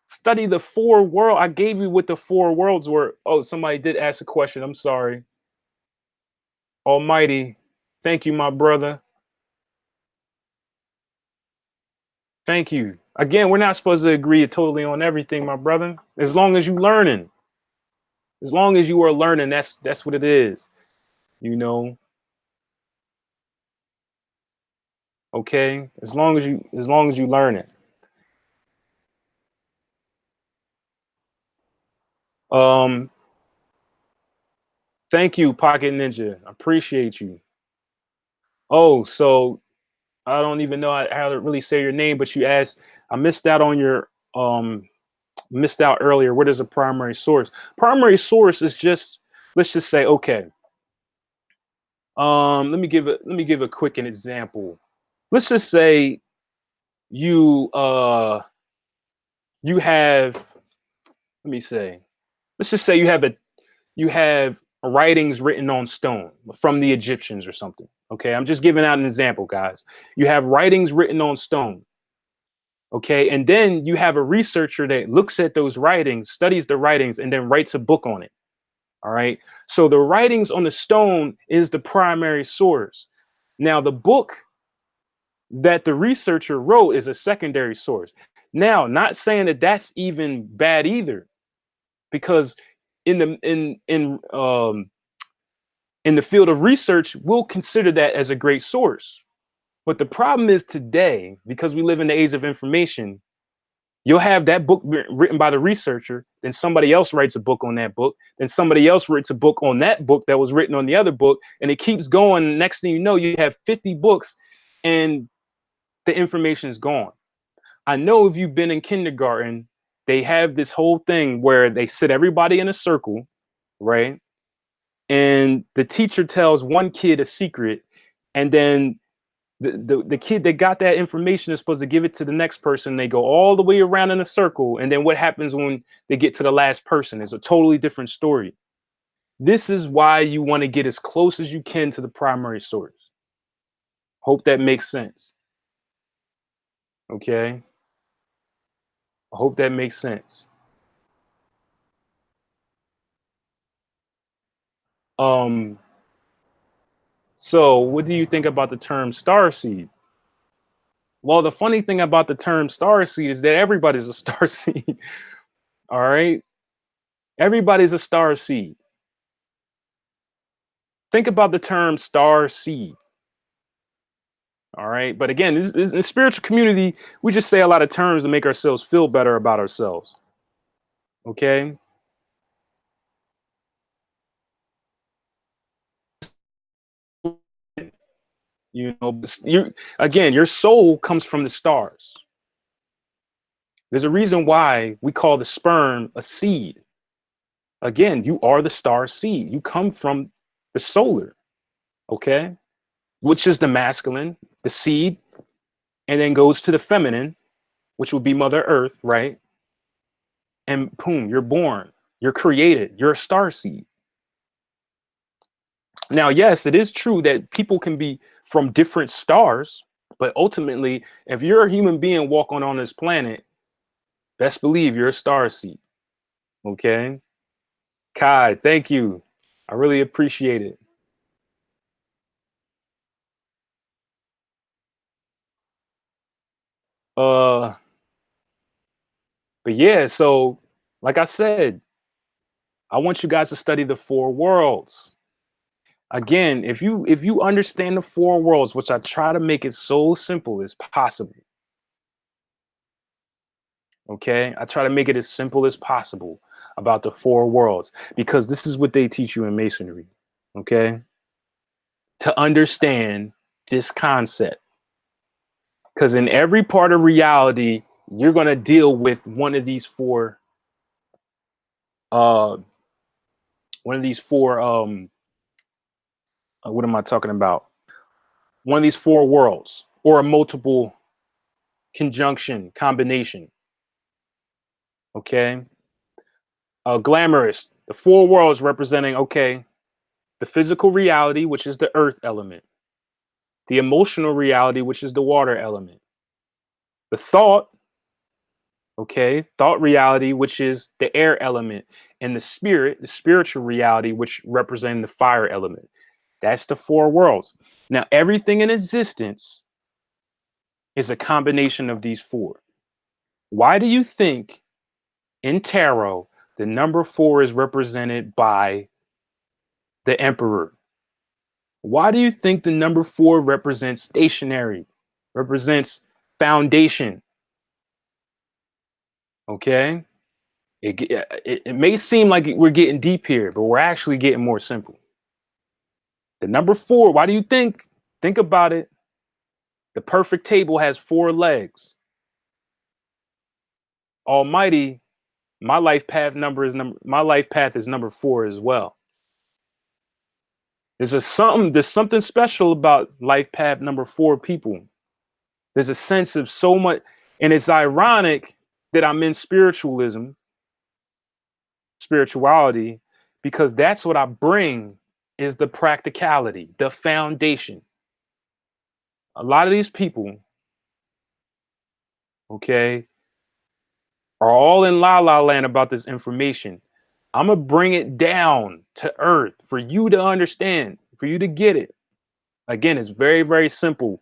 [SPEAKER 1] Study the four world. I gave you what the four worlds were. Oh, somebody did ask a question. I'm sorry. Almighty, thank you, my brother. Thank you. Again, we're not supposed to agree totally on everything, my brother. As long as you learning, as long as you are learning, that's what it is. You know. Okay. As long as you learn it. Um. Thank you, Pocket Ninja. I appreciate you. Oh, so I don't even know how to really say your name, but you asked. I missed out on your missed out earlier. What is a primary source? Primary source is just, let's just say, okay. Let me give a quick an example. Let's just say you you have, let me say, let's just say you have writings written on stone from the Egyptians or something. Okay, I'm just giving out an example, guys. You have writings written on stone. Okay, and then you have a researcher that looks at those writings, studies the writings, and then writes a book on it. All right. So the writings on the stone is the primary source. Now, the book that the researcher wrote is a secondary source. Now, not saying that that's even bad either, because in the in the field of research, we'll consider that as a great source. But the problem is today, because we live in the age of information, you'll have that book written by the researcher, then somebody else writes a book on that book, then somebody else writes a book on that book that was written on the other book, and it keeps going. Next thing you know, you have 50 books and the information is gone. I know if you've been in kindergarten, they have this whole thing where they sit everybody in a circle, right? And the teacher tells one kid a secret, and then The kid that got that information is supposed to give it to the next person. They go all the way around in a circle, and then what happens when they get to the last person is a totally different story. This is why you want to get as close as you can to the primary source. Hope that makes sense. Okay. I hope that makes sense. Um, so what do you think about the term star seed? Well, the funny thing about the term star seed is that everybody's a star seed. All right. Everybody's a star seed. Think about the term star seed. All right. But again, this in the spiritual community, we just say a lot of terms to make ourselves feel better about ourselves. Okay. You know, you again, your soul comes from the stars. There's a reason why we call the sperm a seed. Again, you are the star seed. You come from the solar, okay? Which is the masculine, the seed, and then goes to the feminine, which would be Mother Earth, right? And boom, you're born. You're created. You're a star seed. Now, yes, it is true that people can be from different stars, but ultimately, if you're a human being walking on this planet, best believe you're a star seed. Okay. Kai, thank you. I really appreciate it. Uh, but yeah, so like I said, I want you guys to study the four worlds. Again, if you understand the four worlds, which I try to make it so simple as possible, okay? I try to make it as simple as possible about the four worlds because this is what they teach you in masonry, okay? To understand this concept. Because in every part of reality, you're going to deal with uh one of these four what am I talking about? One of these four worlds or a multiple conjunction combination, okay? Glamorous, the four worlds representing, okay, the physical reality, which is the earth element, the emotional reality, which is the water element, the thought, okay, thought reality, which is the air element, and the spirit, the spiritual reality, which represents the fire element. That's the four worlds. Now, everything in existence is a combination of these four. Why do you think in tarot the number four is represented by the emperor? Why do you think the number four represents stationary, represents foundation? Okay. It may seem like we're getting deep here, but we're actually getting more simple. The number four, why do you think? Think about it. The perfect table has four legs. Almighty, my life path is number four as well. There's something special about life path number four people. There's a sense of so much, and it's ironic that I'm in spirituality, because that's what I bring is the practicality, the foundation. A lot of these people, okay, are all in la la land about this information. I'm gonna bring it down to earth for you to understand, for you to get it. Again, it's very, very simple.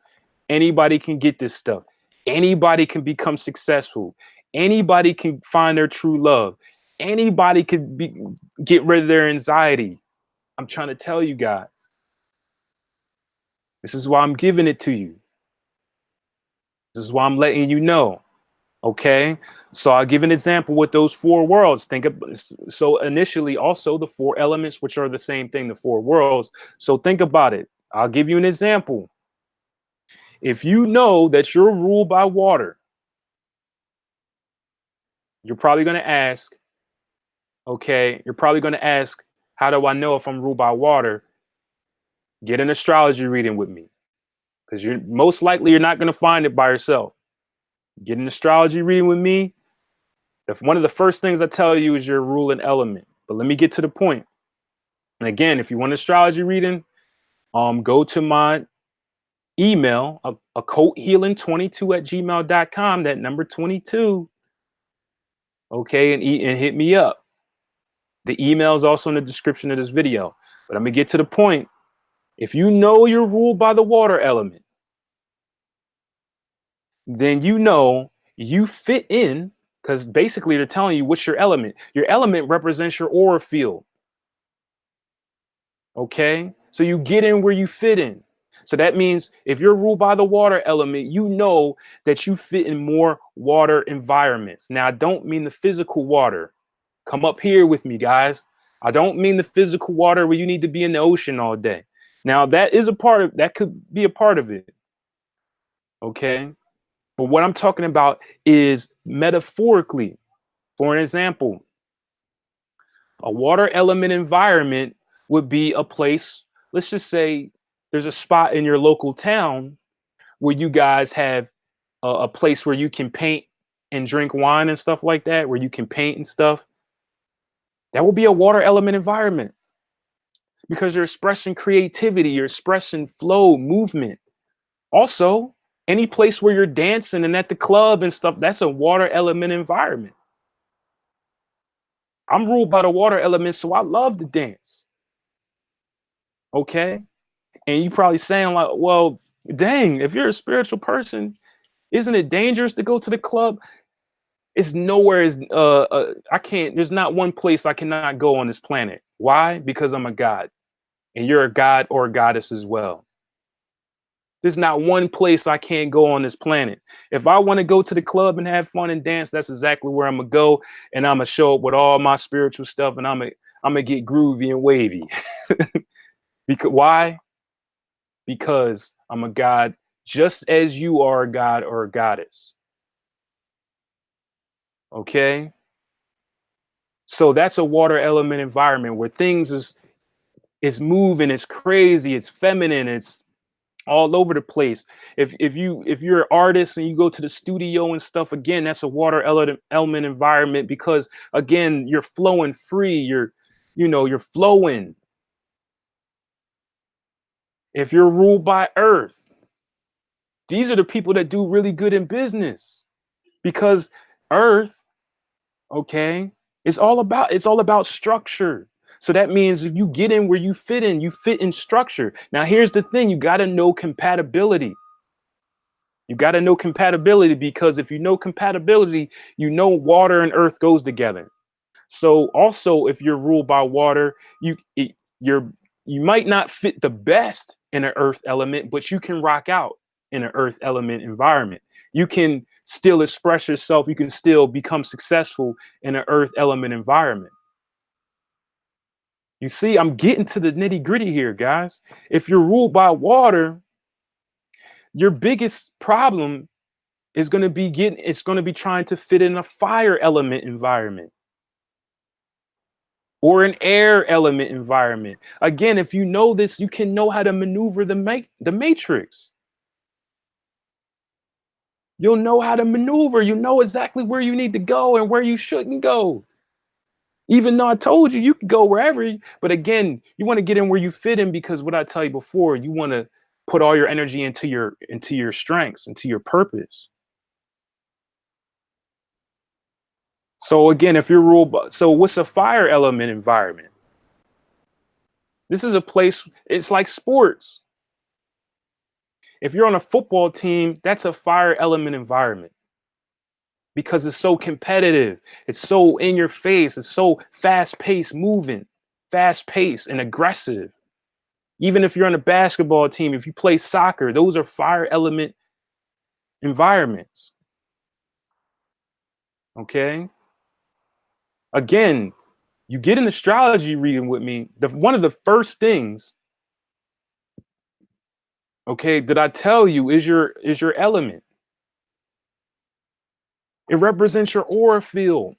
[SPEAKER 1] Anybody can get this stuff. Anybody can become successful. Anybody can find their true love. Anybody could get rid of their anxiety. I'm trying to tell you guys. This is why I'm giving it to you. This is why I'm letting you know. Okay. So I'll give an example with those four worlds. So initially, also the four elements, which are the same thing, the four worlds. So think about it. I'll give you an example. If you know that you're ruled by water, you're probably going to ask, okay, how do I know if I'm ruled by water? Get an astrology reading with me. because you're most likely you're not going to find it by yourself. Get an astrology reading with me. One of the first things I tell you is your rule and element. But let me get to the point. And again, if you want an astrology reading, go to my email, occulthealing22@gmail.com, that number 22. Okay, and hit me up. The email is also in the description of this video. But I'm gonna get to the point. If you know you're ruled by the water element, then you know you fit in, because basically they're telling you what's your element. Your element represents your aura field. Okay, so you get in where you fit in. So that means if you're ruled by the water element, you know that you fit in more water environments. Now, I don't mean the physical water. Come up here with me, guys. I don't mean the physical water where you need to be in the ocean all day. Now, that is a part of that, could be a part of it. Okay. But what I'm talking about is metaphorically. For an example, a water element environment would be a place, let's just say there's a spot in your local town where you guys have a place where you can paint and drink wine and stuff like that, where you can paint and stuff. That will be a water element environment because you're expressing creativity, you're expressing flow, movement. Also, any place where you're dancing and at the club and stuff, that's a water element environment. I'm ruled by the water element, so I love to dance. Okay. And you probably saying like, well, dang, if you're a spiritual person, isn't it dangerous to go to the club? It's nowhere is I can't, there's not one place I cannot go on this planet. Why? Because I'm a god. And you're a god or a goddess as well. There's not one place I can't go on this planet. If I want to go to the club and have fun and dance, that's exactly where I'm gonna go. And I'm gonna show up with all my spiritual stuff and I'm gonna get groovy and wavy. Because why? Because I'm a god, just as you are a god or a goddess. Okay. So that's a water element environment where things is moving, it's crazy, it's feminine, it's all over the place. If you're an artist and you go to the studio and stuff, again, that's a water element environment because again, you're flowing free, you're flowing. If you're ruled by earth, these are the people that do really good in business because earth, okay, it's all about structure. So that means if you get in where you fit in structure. Now here's the thing, you got to know compatibility. You got to know compatibility because if you know compatibility, you know water and earth goes together. So also if you're ruled by water, you're you might not fit the best in an earth element, but you can rock out in an earth element environment. You can still express yourself, you can still become successful in an earth element environment. You see, I'm getting to the nitty-gritty here, guys. If you're ruled by water, your biggest problem is going to be trying to fit in a fire element environment or an air element environment. Again, if you know this, you can know how to maneuver the matrix. You'll know how to maneuver. You know exactly where you need to go and where you shouldn't go. Even though I told you can go wherever, but again, you want to get in where you fit in because what I tell you before, you want to put all your energy into your strengths, into your purpose. So again, if you're ruled by, so what's a fire element environment? This is a place, it's like sports. If you're on a football team, that's a fire element environment because it's so competitive. It's so in your face. It's so fast paced moving, fast paced and aggressive. Even if you're on a basketball team, if you play soccer, those are fire element environments. Okay. Again, you get an astrology reading with me. One of the first things, okay, that I tell you is your element. It represents your aura field.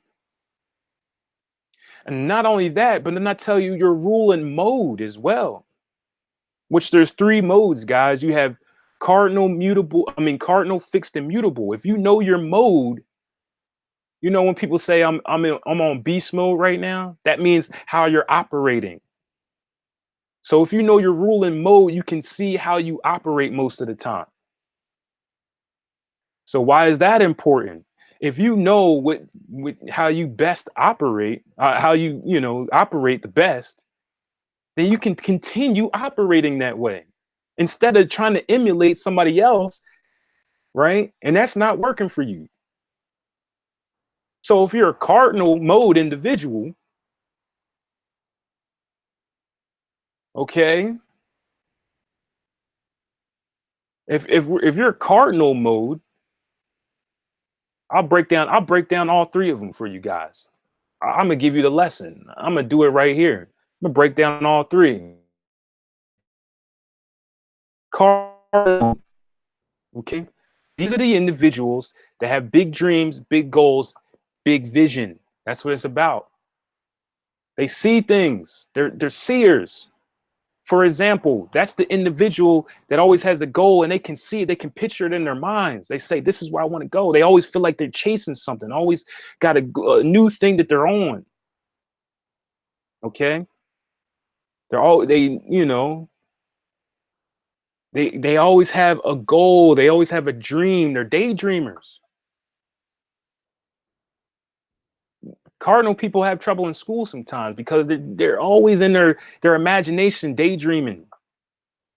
[SPEAKER 1] And not only that, but then I tell you your rule and mode as well. Which there's three modes, guys. You have cardinal fixed and mutable. If you know your mode, you know when people say I'm on beast mode right now, that means how you're operating. So if you know your ruling mode, you can see how you operate most of the time. So why is that important? If you know how you best operate, how you operate the best, then you can continue operating that way instead of trying to emulate somebody else, right? And that's not working for you. So if you're a cardinal mode individual, okay, if you're a cardinal mode, I'll break down all three of them for you guys. I'm gonna give you the lesson. I'm gonna do it right here. I'm gonna break down all three. Cardinal, okay? These are the individuals that have big dreams, big goals, big vision. That's what it's about. They see things. They're seers. For example, that's the individual that always has a goal and they can see it, they can picture it in their minds. They say, this is where I want to go. They always feel like they're chasing something, always got a new thing that they're on. Okay. They always have a goal. They always have a dream. They're daydreamers. Cardinal people have trouble in school sometimes because they're always in their imagination daydreaming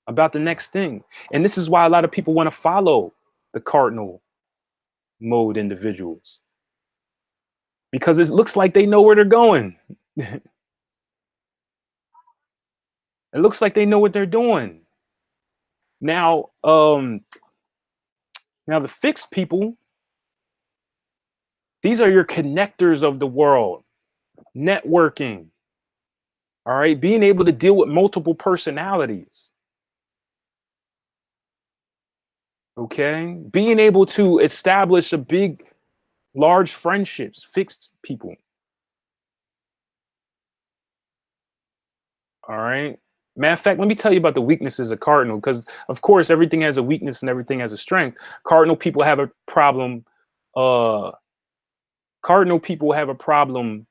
[SPEAKER 1] about the next thing. And this is why a lot of people want to follow the cardinal mode individuals, because it looks like they know where they're going. It looks like they know what they're doing. Now, the fixed people, these are your connectors of the world, networking. All right, being able to deal with multiple personalities. Okay, being able to establish large friendships, fixed people. All right. Matter of fact, let me tell you about the weaknesses of cardinal, because of course everything has a weakness and everything has a strength. Cardinal people have a problem. Uh, cardinal people have a problem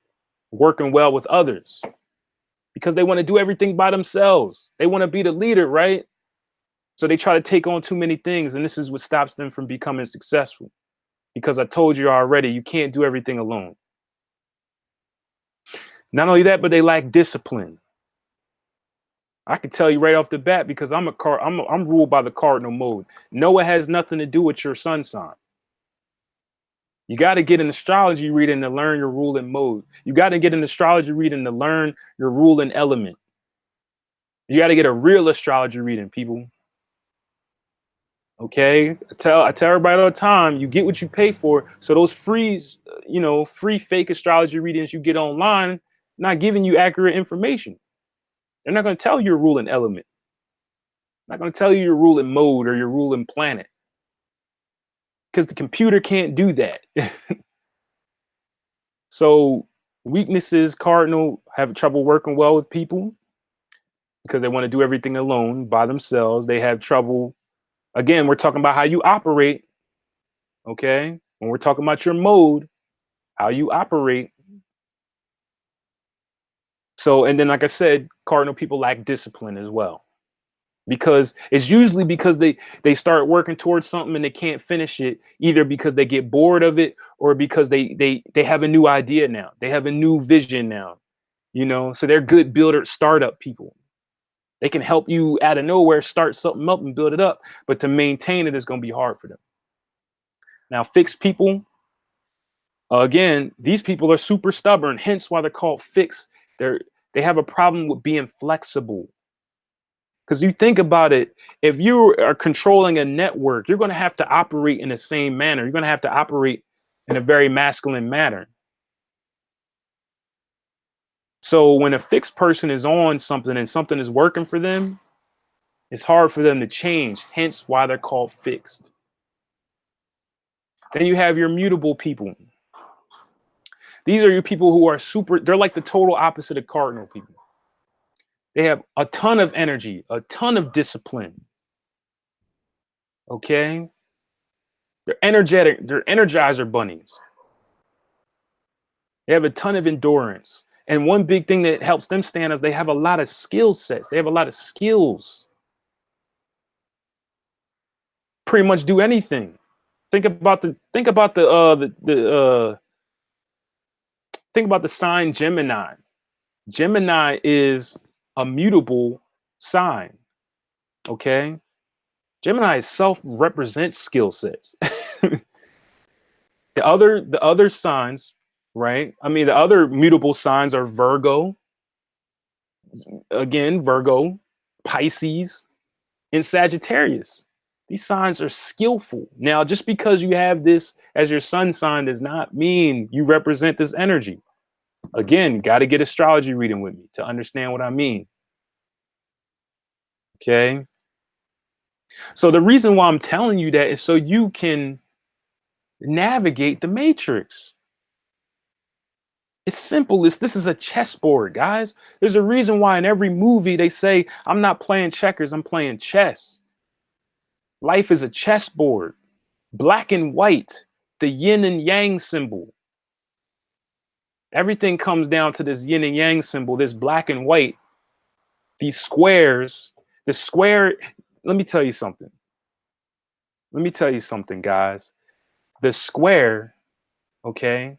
[SPEAKER 1] working well with others because they want to do everything by themselves. They want to be the leader, right? So they try to take on too many things, and this is what stops them from becoming successful. Because I told you already, you can't do everything alone. Not only that, but they lack discipline. I can tell you right off the bat because I'm ruled by the cardinal mode. Noah has nothing to do with your sun sign. You got to get an astrology reading to learn your ruling mode. You got to get an astrology reading to learn your ruling element. You got to get a real astrology reading, people. Okay, I tell everybody all the time, you get what you pay for. So those free fake astrology readings you get online, not giving you accurate information. They're not going to tell you your ruling element. Not going to tell you your ruling mode or your ruling planet, because the computer can't do that. So weaknesses, cardinal have trouble working well with people because they want to do everything alone by themselves. They have trouble. Again, we're talking about how you operate. Okay. When we're talking about your mode, how you operate. So, and then, like I said, cardinal people lack discipline as well, because it's usually because they start working towards something and they can't finish it, either because they get bored of it or because they have a new idea now. They have a new vision now, so they're good startup people. They can help you out of nowhere start something up and build it up, but to maintain it is going to be hard for them. Now, fixed people, again, these people are super stubborn, hence why they're called fixed. They have a problem with being flexible. Because you think about it, if you are controlling a network, you're going to have to operate in the same manner. You're going to have to operate in a very masculine manner. So when a fixed person is on something and something is working for them, it's hard for them to change, hence why they're called fixed. Then you have your mutable people. These are your people who are they're like the total opposite of cardinal people. They have a ton of energy, a ton of discipline. Okay, they're energetic. They're energizer bunnies. They have a ton of endurance. And one big thing that helps them stand is they have a lot of skill sets. They have a lot of skills. Pretty much do anything. Think about the sign Gemini. Gemini is a mutable sign. Okay. Gemini self represents skill sets. The other signs, right? I mean, the other mutable signs are Virgo, again, Virgo, Pisces, and Sagittarius. These signs are skillful. Now, just because you have this as your sun sign does not mean you represent this energy. Again, got to get astrology reading with me to understand what I mean. Okay. So the reason why I'm telling you that is so you can navigate the matrix. It's simple. This is a chessboard, guys. There's a reason why in every movie they say, I'm not playing checkers, I'm playing chess. Life is a chessboard, black and white, the yin and yang symbol. Everything comes down to this yin and yang symbol, this black and white, these squares. The square, let me tell you something. Let me tell you something, guys. The square, okay?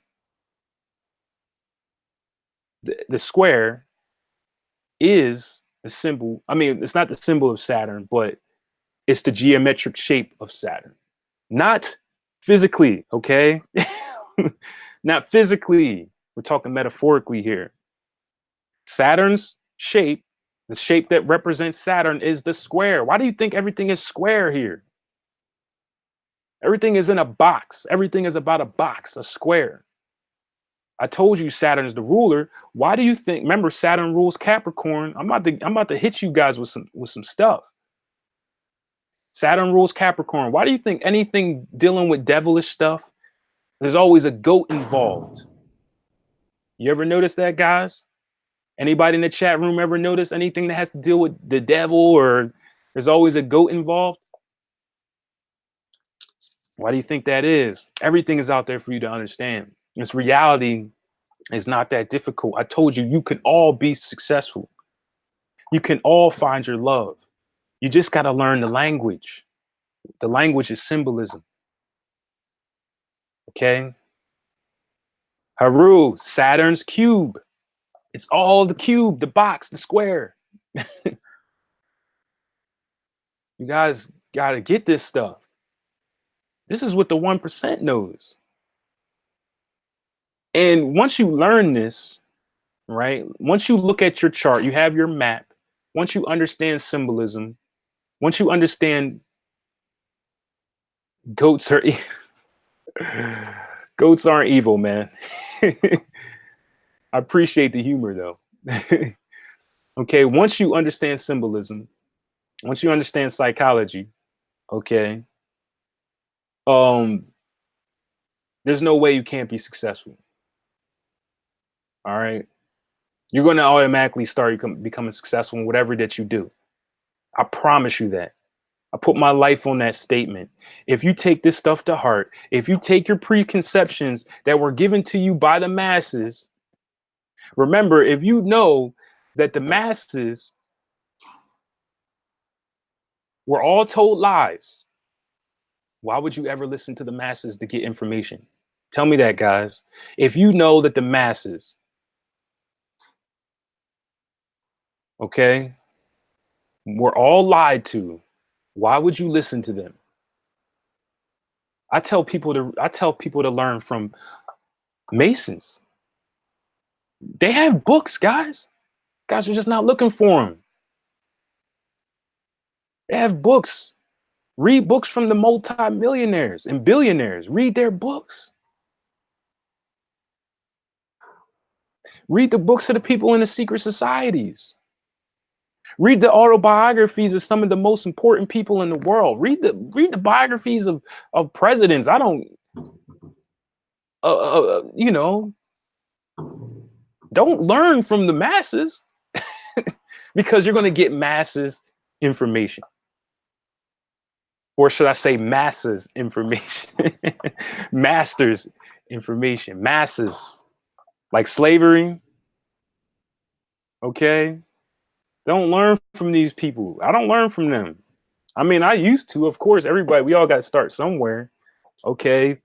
[SPEAKER 1] The square is the symbol. I mean, it's not the symbol of Saturn, but it's the geometric shape of Saturn. Not physically, okay? Not physically. We're talking metaphorically here. Saturn's shape, the shape that represents Saturn, is the square. Why do you think everything is square here? Everything is in a box. Everything is about a box, a square. I told you Saturn is the ruler. Why do you think? Remember, Saturn rules Capricorn. I'm about to hit you guys with some stuff. Saturn rules Capricorn. Why do you think anything dealing with devilish stuff, there's always a goat involved? You ever notice that, guys? Anybody in the chat room ever notice anything that has to deal with the devil, or there's always a goat involved? Why do you think that is? Everything is out there for you to understand. This reality is not that difficult. I told you, you can all be successful. You can all find your love. You just got to learn the language. The language is symbolism. Okay. Haru, Saturn's cube. It's all the cube, the box, the square. You guys got to get this stuff. This is what the 1% knows. And once you learn this, right? Once you look at your chart, you have your map. Once you understand symbolism, once you understand goats are goats aren't evil, man. I appreciate the humor though. Okay, once you understand symbolism, once you understand psychology, okay, um, there's no way you can't be successful. All right, you're going to automatically start becoming successful in whatever that you do. I promise you that. I put my life on that statement. If you take this stuff to heart, if you take your preconceptions that were given to you by the masses, remember, if you know that the masses were all told lies, why would you ever listen to the masses to get information? Tell me that, guys. If you know that the masses, okay, were all lied to, why would you listen to them? I tell people to learn from Masons. They have books, guys. Guys are just not looking for them. They have books. Read books from the multi-millionaires and billionaires. Read their books. Read the books of the people in the secret societies. Read the autobiographies of some of the most important people in the world. Read the biographies of presidents. I don't, you know, don't learn from the masses because you're going to get masses information. or should I say masses information, masters information, masses, like slavery. Okay. Don't learn from these people. I don't learn from them. I mean, I used to, of course, everybody, we all got to start somewhere. Okay.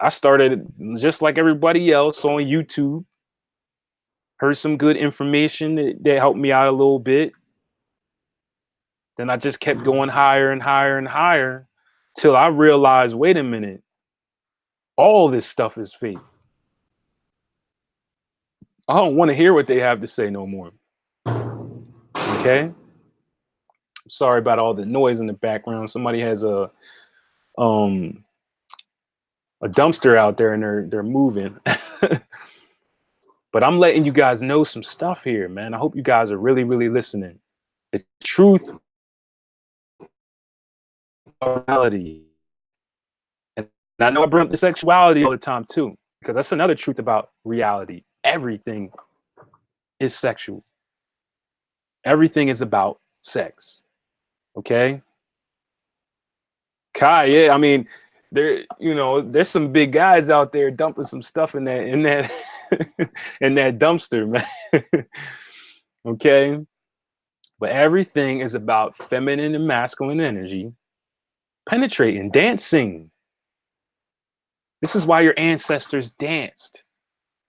[SPEAKER 1] I started just like everybody else on YouTube, heard some good information that helped me out a little bit. Then I just kept going higher and higher and higher till I realized, wait a minute, all this stuff is fake. I don't want to hear what they have to say no more. Okay. Sorry about all the noise in the background. Somebody has a dumpster out there and they're moving. But I'm letting you guys know some stuff here, man. I hope you guys are really, really listening. The truth of reality. And I know I bring up the sexuality all the time too, because that's another truth about reality. Everything is sexual. Everything is about sex. Okay. Kai, yeah, I mean, there's some big guys out there dumping some stuff in that in that dumpster, man. Okay. But everything is about feminine and masculine energy penetrating, dancing. This is why your ancestors danced.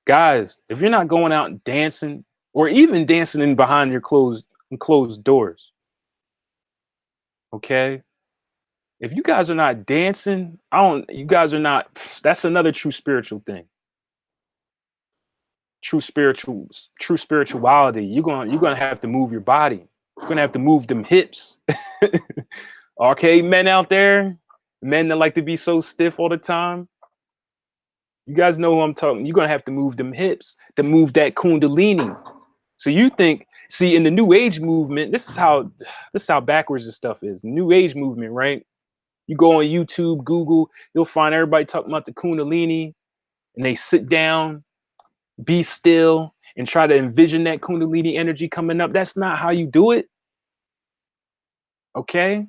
[SPEAKER 1] Guys, if you're not going out and dancing, or even dancing in behind your closed doors, okay? If you guys are not dancing, you guys are not, that's another true spiritual thing. True spirituality. You're gonna have to move your body. You're gonna have to move them hips. Okay, men out there, men that like to be so stiff all the time. You guys know who I'm talking. You're gonna have to move them hips to move that kundalini. So you think, see, in the new age movement, this is how backwards this stuff is. New age movement, right? You go on YouTube, Google, you'll find everybody talking about the kundalini, and they sit down, be still, and try to envision that kundalini energy coming up. That's not how you do it. Okay?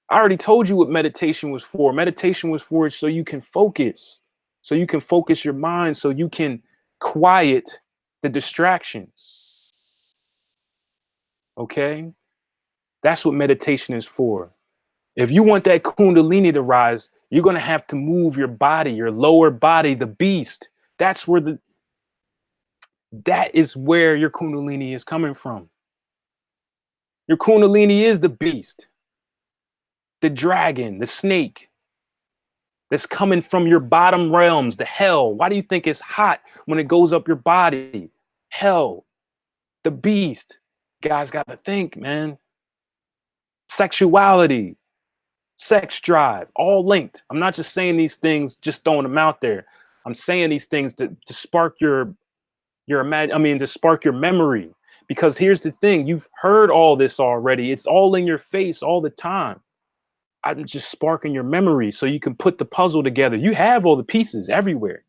[SPEAKER 1] I already told you what meditation was for. Meditation was for so you can focus. So you can focus your mind, so you can quiet the distractions. Okay? That's what meditation is for. If you want that kundalini to rise, you're going to have to move your body, your lower body, the beast. That is where your kundalini is coming from. Your kundalini is the beast, the dragon, the snake that's coming from your bottom realms, the hell. Why do you think it's hot when it goes up your body? Hell, the beast. You guys got to think, man. Sexuality, sex drive, all linked. I'm not just saying these things, just throwing them out there. I'm saying these things to spark to spark your memory. Because here's the thing, you've heard all this already. It's all in your face all the time. I'm just sparking your memory so you can put the puzzle together. You have all the pieces everywhere.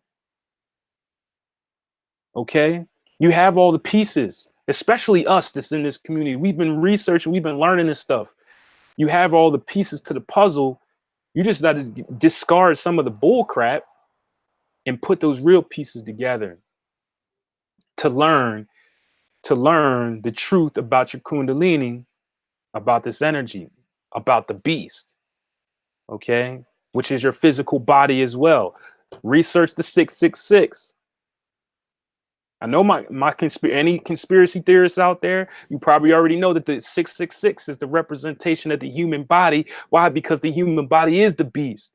[SPEAKER 1] Okay? You have all the pieces, especially us that's in this community. We've been researching, we've been learning this stuff. You have all the pieces to the puzzle. You just got to discard some of the bull crap and put those real pieces together to learn the truth about your kundalini, about this energy, about the beast. Okay? Which is your physical body as well. Research the 666. I know any conspiracy theorists out there, you probably already know that the 666 is the representation of the human body. Why? Because the human body is the beast.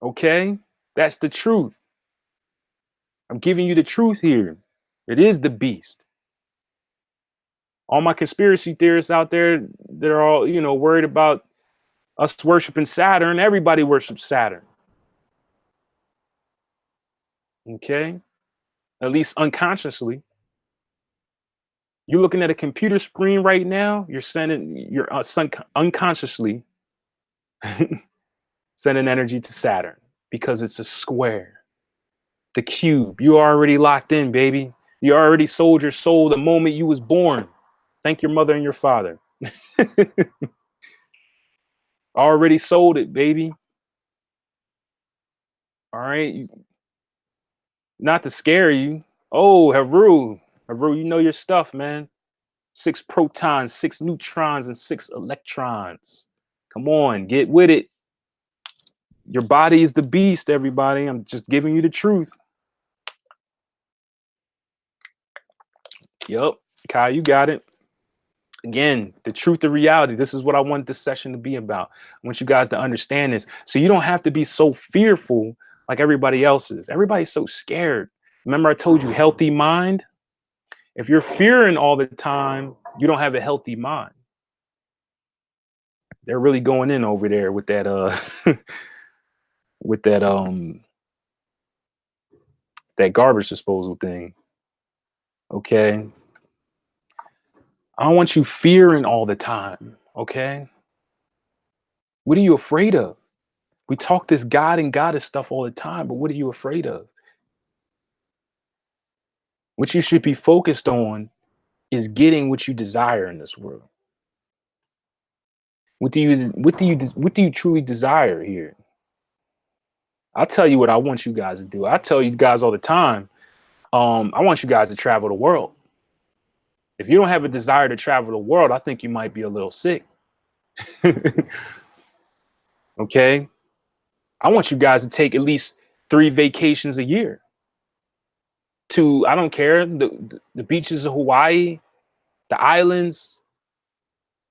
[SPEAKER 1] Okay? That's the truth. I'm giving you the truth here. It is the beast. All my conspiracy theorists out there, they're all, worried about us worshiping Saturn. Everybody worships Saturn. Okay? At least unconsciously. You're looking at a computer screen right now, you're unconsciously sending energy to Saturn because it's a square. The cube, you already locked in, baby. You already sold your soul the moment you was born. Thank your mother and your father. Already sold it, baby. All right. Not to scare you. Oh, Haru, you know your stuff, man. 6 protons, 6 neutrons, and 6 electrons. Come on, get with it. Your body is the beast, everybody. I'm just giving you the truth. Yup. Kyle, you got it. Again, the truth of reality. This is what I want this session to be about. I want you guys to understand this. So you don't have to be so fearful like everybody else is. Everybody's so scared. Remember, I told you healthy mind? If you're fearing all the time, you don't have a healthy mind. They're really going in over there with that with that garbage disposal thing. Okay. I don't want you fearing all the time. Okay. What are you afraid of? We talk this God and goddess stuff all the time, but what are you afraid of? What you should be focused on is getting what you desire in this world. What do you truly desire here? I'll tell you what I want you guys to do. I tell you guys all the time. I want you guys to travel the world. If you don't have a desire to travel the world, I think you might be a little sick. Okay. I want you guys to take at least 3 vacations a year to, I don't care, the beaches of Hawaii, the islands,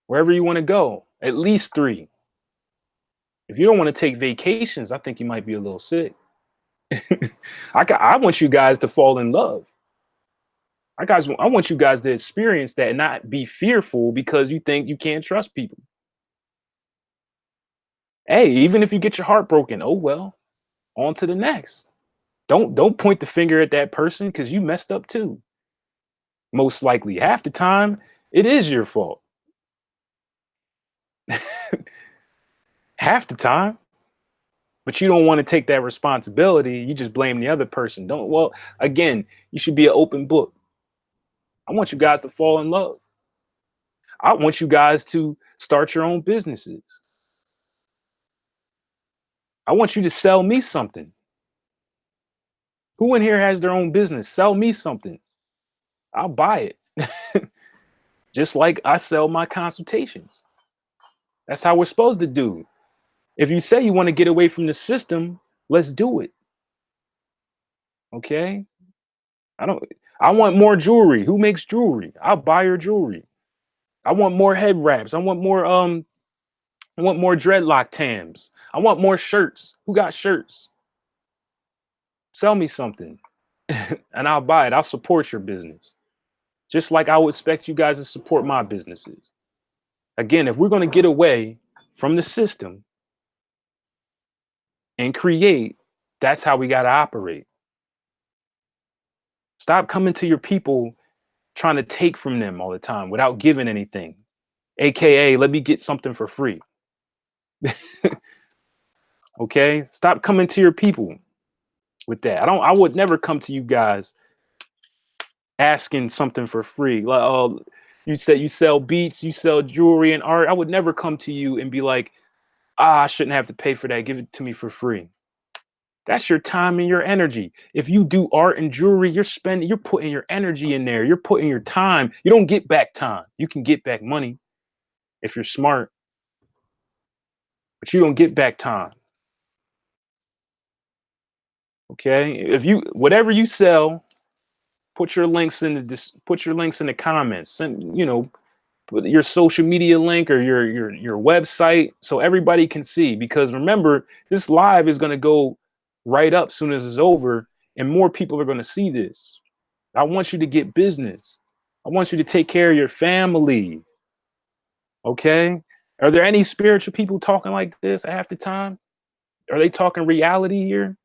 [SPEAKER 1] wherever you want to go, at least 3. If you don't want to take vacations, I think you might be a little sick. I want you guys to fall in love. I want you guys to experience that and not be fearful because you think you can't trust people. Hey, even if you get your heart broken, oh well, on to the next. Don't point the finger at that person because you messed up too. Most likely, half the time, it is your fault. Half the time, but you don't want to take that responsibility. You just blame the other person. Don't. Well, again, you should be an open book. I want you guys to fall in love. I want you guys to start your own businesses. I want you to sell me something. Who in here has their own business? Sell me something. I'll buy it. Just like I sell my consultations. That's how we're supposed to do. If you say you want to get away from the system, let's do it. Okay? I don't I want more jewelry. Who makes jewelry? I'll buy your jewelry. I want more head wraps. I want more dreadlock tams. I want more shirts. Who got shirts? Sell me something and I'll buy it. I'll support your business. Just like I would expect you guys to support my businesses. Again, if we're going to get away from the system and create, that's how we got to operate. Stop coming to your people trying to take from them all the time without giving anything. AKA, let me get something for free. Okay? Stop coming to your people with that. I would never come to you guys asking something for free. Like, oh, you said you sell beats, you sell jewelry and art. I would never come to you and be like, I shouldn't have to pay for that. Give it to me for free. That's your time and your energy. If you do art and jewelry, you're putting your energy in there. You're putting your time. You don't get back time. You can get back money if you're smart, but you don't get back time. Okay? If you whatever you sell, put your links in the comments. Send, put your social media link or your website so everybody can see, because remember, this live is going to go right up soon as it's over and more people are going to see this. I want you to get business. I want you to take care of your family. Okay? Are there any spiritual people talking like this half the time? Are they talking reality here?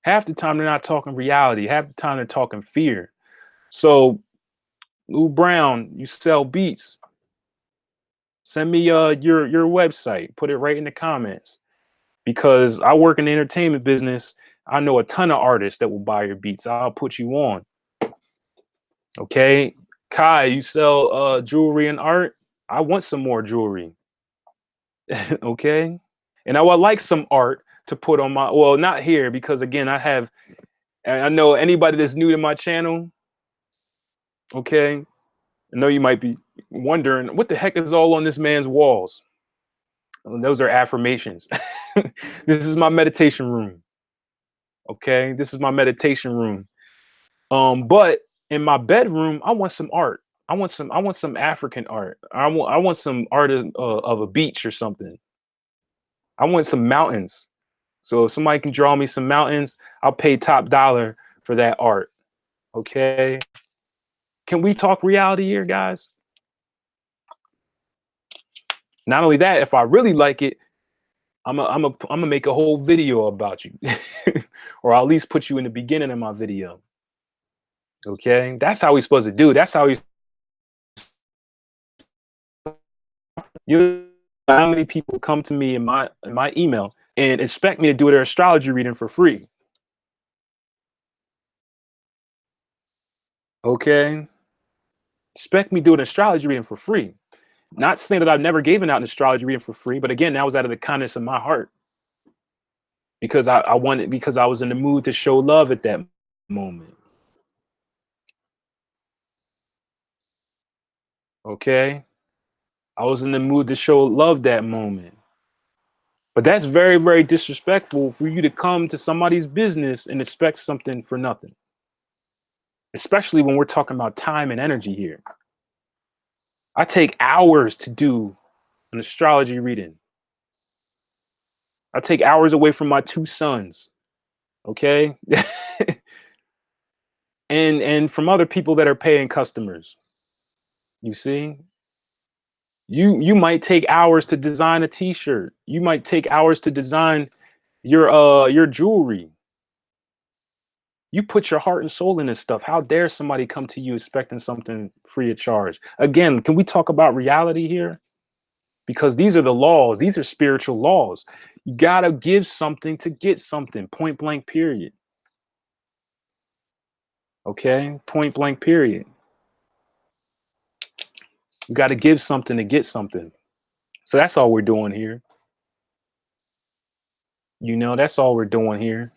[SPEAKER 1] Half the time they're not talking reality. Half the time they're talking fear. So, Lou Brown, you sell beats. Send me your website. Put it right in the comments. Because I work in the entertainment business. I know a ton of artists that will buy your beats. I'll put you on. Okay. Kai, you sell jewelry and art. I want some more jewelry. Okay. And I would like some art to put on my, well, not here, because again, I know anybody that's new to my channel, okay, I know you might be wondering what the heck is all on this man's walls. And those are affirmations. This is my meditation room. Okay. This is my meditation room. But in my bedroom, I want some art. I want some African art. I want some art of a beach or something. I want some mountains. So if somebody can draw me some mountains, I'll pay top dollar for that art. Okay. Can we talk reality here, guys? Not only that, if I really like it, I'm gonna make a whole video about you, or I'll at least put you in the beginning of my video. Okay, that's how we're supposed to do. That's how we. You how many people come to me in my email and expect me to do their astrology reading for free? Okay, expect me to do an astrology reading for free. Not saying that I've never given out an astrology reading for free, but again, that was out of the kindness of my heart because I wanted because I was in the mood to show love at that moment. Okay, I was in the mood to show love that moment. But that's very, very disrespectful for you to come to somebody's business and expect something for nothing, especially when we're talking about time and energy here. I take hours to do an astrology reading. I take hours away from my two sons, okay? And from other people that are paying customers. You see? You might take hours to design a t-shirt. You might take hours to design your jewelry. You put your heart and soul in this stuff. How dare somebody come to you expecting something free of charge? Again, can we talk about reality here? Because these are the laws. These are spiritual laws. You got to give something to get something. Point blank, period. Okay? Point blank, period. You got to give something to get something. So that's all we're doing here. You know, that's all we're doing here.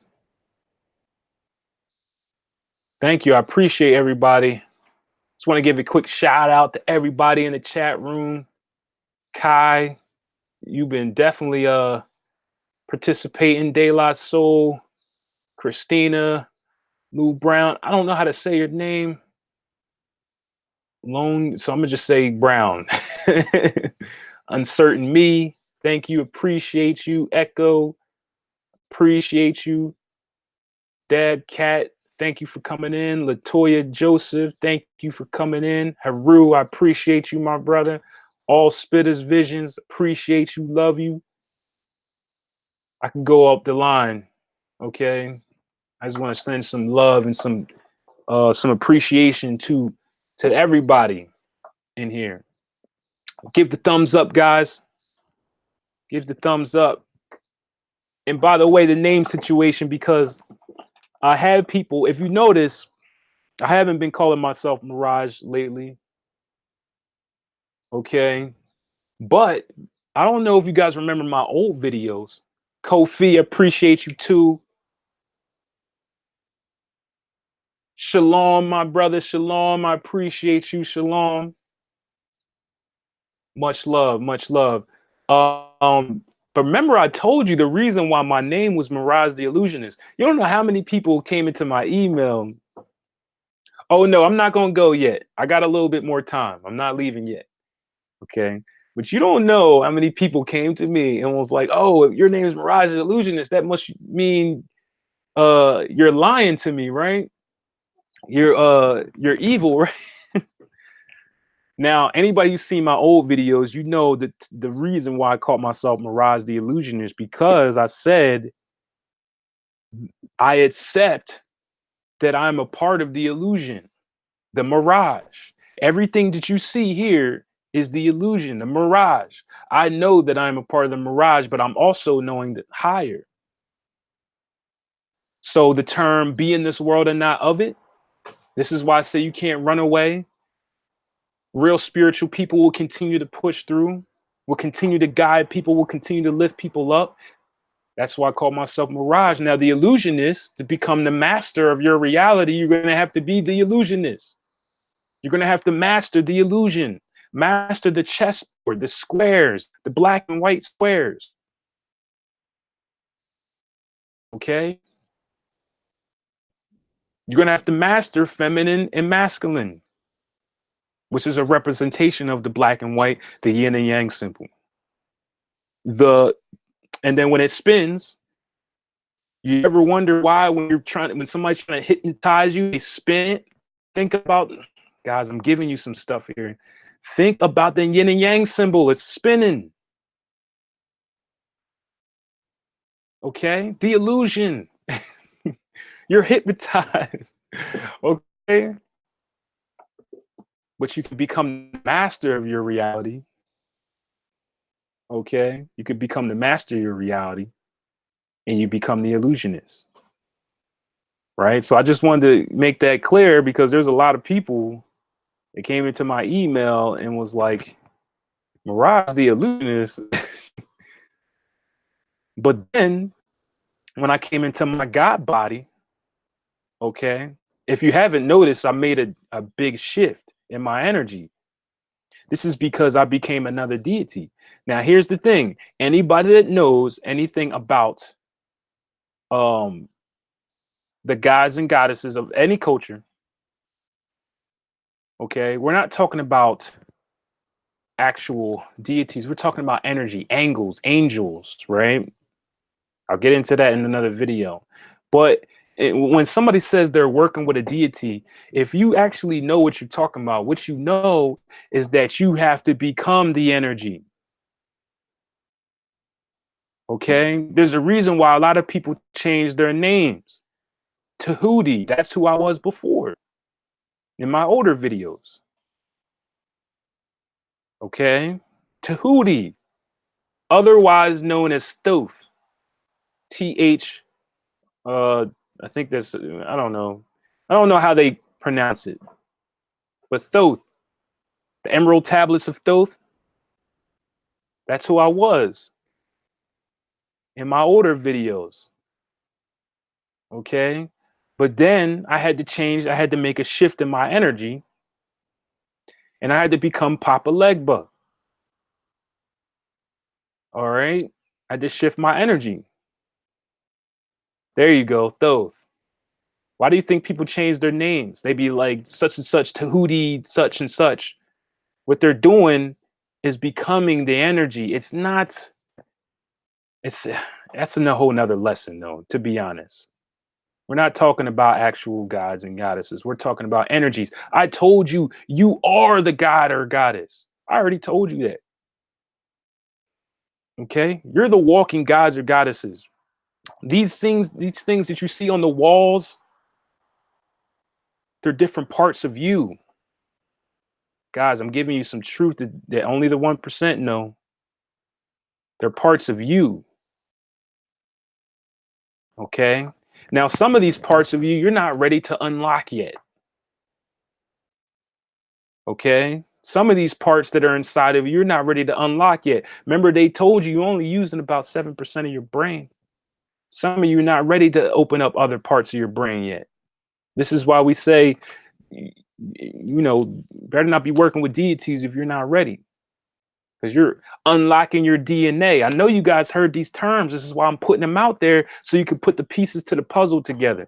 [SPEAKER 1] Thank you. I appreciate everybody. Just want to give a quick shout out to everybody in the chat room. Kai, you've been definitely participating. De La Soul, Christina, Lou Brown. I don't know how to say your name. Lone, so I'm gonna just say Brown. Uncertain Me, thank you, appreciate you. Echo, appreciate you. Dad Cat, thank you for coming in. Latoya Joseph, thank you for coming in. Haru, I appreciate you, my brother. All Spitters Visions, appreciate you, love you. I can go up the line, okay? I just want to send some love and some appreciation to everybody in here. Give the thumbs up, guys. Give the thumbs up. And by the way, the name situation, because I had people, if you notice, I haven't been calling myself Mirage lately. Okay. But I don't know if you guys remember my old videos. Kofi, appreciate you too. Shalom, my brother. Shalom. I appreciate you. Shalom. Much love. Much love. But remember, I told you the reason why my name was Mirage the Illusionist. You don't know how many people came into my email. Oh, no, I'm not going to go yet. I got a little bit more time. I'm not leaving yet. Okay. But you don't know how many people came to me and was like, oh, your name is Mirage the Illusionist. That must mean you're lying to me, right? You're evil, right? Now, anybody who's seen my old videos, you know that the reason why I called myself Mirage the Illusionist, because I said I accept that I'm a part of the illusion, the mirage. Everything that you see here is the illusion, the mirage. I know that I'm a part of the mirage, but I'm also knowing that higher. So the term be in this world and not of it, this is why I say you can't run away. Real spiritual people will continue to push through, will continue to guide people, will continue to lift people up. That's why I call myself Mirage. Now, the illusionist, to become the master of your reality, you're going to have to be the illusionist. You're going to have to master the illusion, master the chessboard, the squares, the black and white squares. Okay? You're going to have to master feminine and masculine, which is a representation of the black and white, the yin and yang symbol. And then when it spins, you ever wonder why when somebody's trying to hypnotize you, they spin it? Think about, guys, I'm giving you some stuff here. Think about the yin and yang symbol. It's spinning. Okay? The illusion. You're hypnotized. Okay? But you can become the master of your reality. Okay? You could become the master of your reality and you become the illusionist. Right? So I just wanted to make that clear because there's a lot of people that came into my email and was like, Mirage the illusionist. But then when I came into my God body, okay, if you haven't noticed, I made a big shift in my energy. This is because I became another deity. Now, here's the thing. Anybody that knows anything about the gods and goddesses of any culture, okay, we're not talking about actual deities. We're talking about energy, angles, angels, right? I'll get into that in another video. But when somebody says they're working with a deity, if you actually know what you're talking about, what you know is that you have to become the energy. Okay? There's a reason why a lot of people change their names. Tahuti, that's who I was before in my older videos. Okay? Tahuti, otherwise known as Thoth. TH, I think that's, I don't know. I don't know how they pronounce it. But Thoth, the Emerald Tablets of Thoth, that's who I was in my older videos. Okay? But then I had to change, I had to make a shift in my energy, and I had to become Papa Legba. All right? I had to shift my energy. There you go, Thoth. Why do you think people change their names? They be like such and such, Tahuti, such and such. What they're doing is becoming the energy. It's not, that's a whole nother lesson though, to be honest. We're not talking about actual gods and goddesses. We're talking about energies. I told you, you are the god or goddess. I already told you that. Okay? You're the walking gods or goddesses. These things that you see on the walls, they're different parts of you. Guys, I'm giving you some truth that only the 1% know. They're parts of you. Okay? Now, some of these parts of you, you're not ready to unlock yet. Okay? Some of these parts that are inside of you, you're not ready to unlock yet. Remember, they told you you're only using about 7% of your brain. Some of you are not ready to open up other parts of your brain yet. This is why we say, you know, better not be working with deities if you're not ready. Because you're unlocking your DNA. I know you guys heard these terms. This is why I'm putting them out there so you can put the pieces to the puzzle together.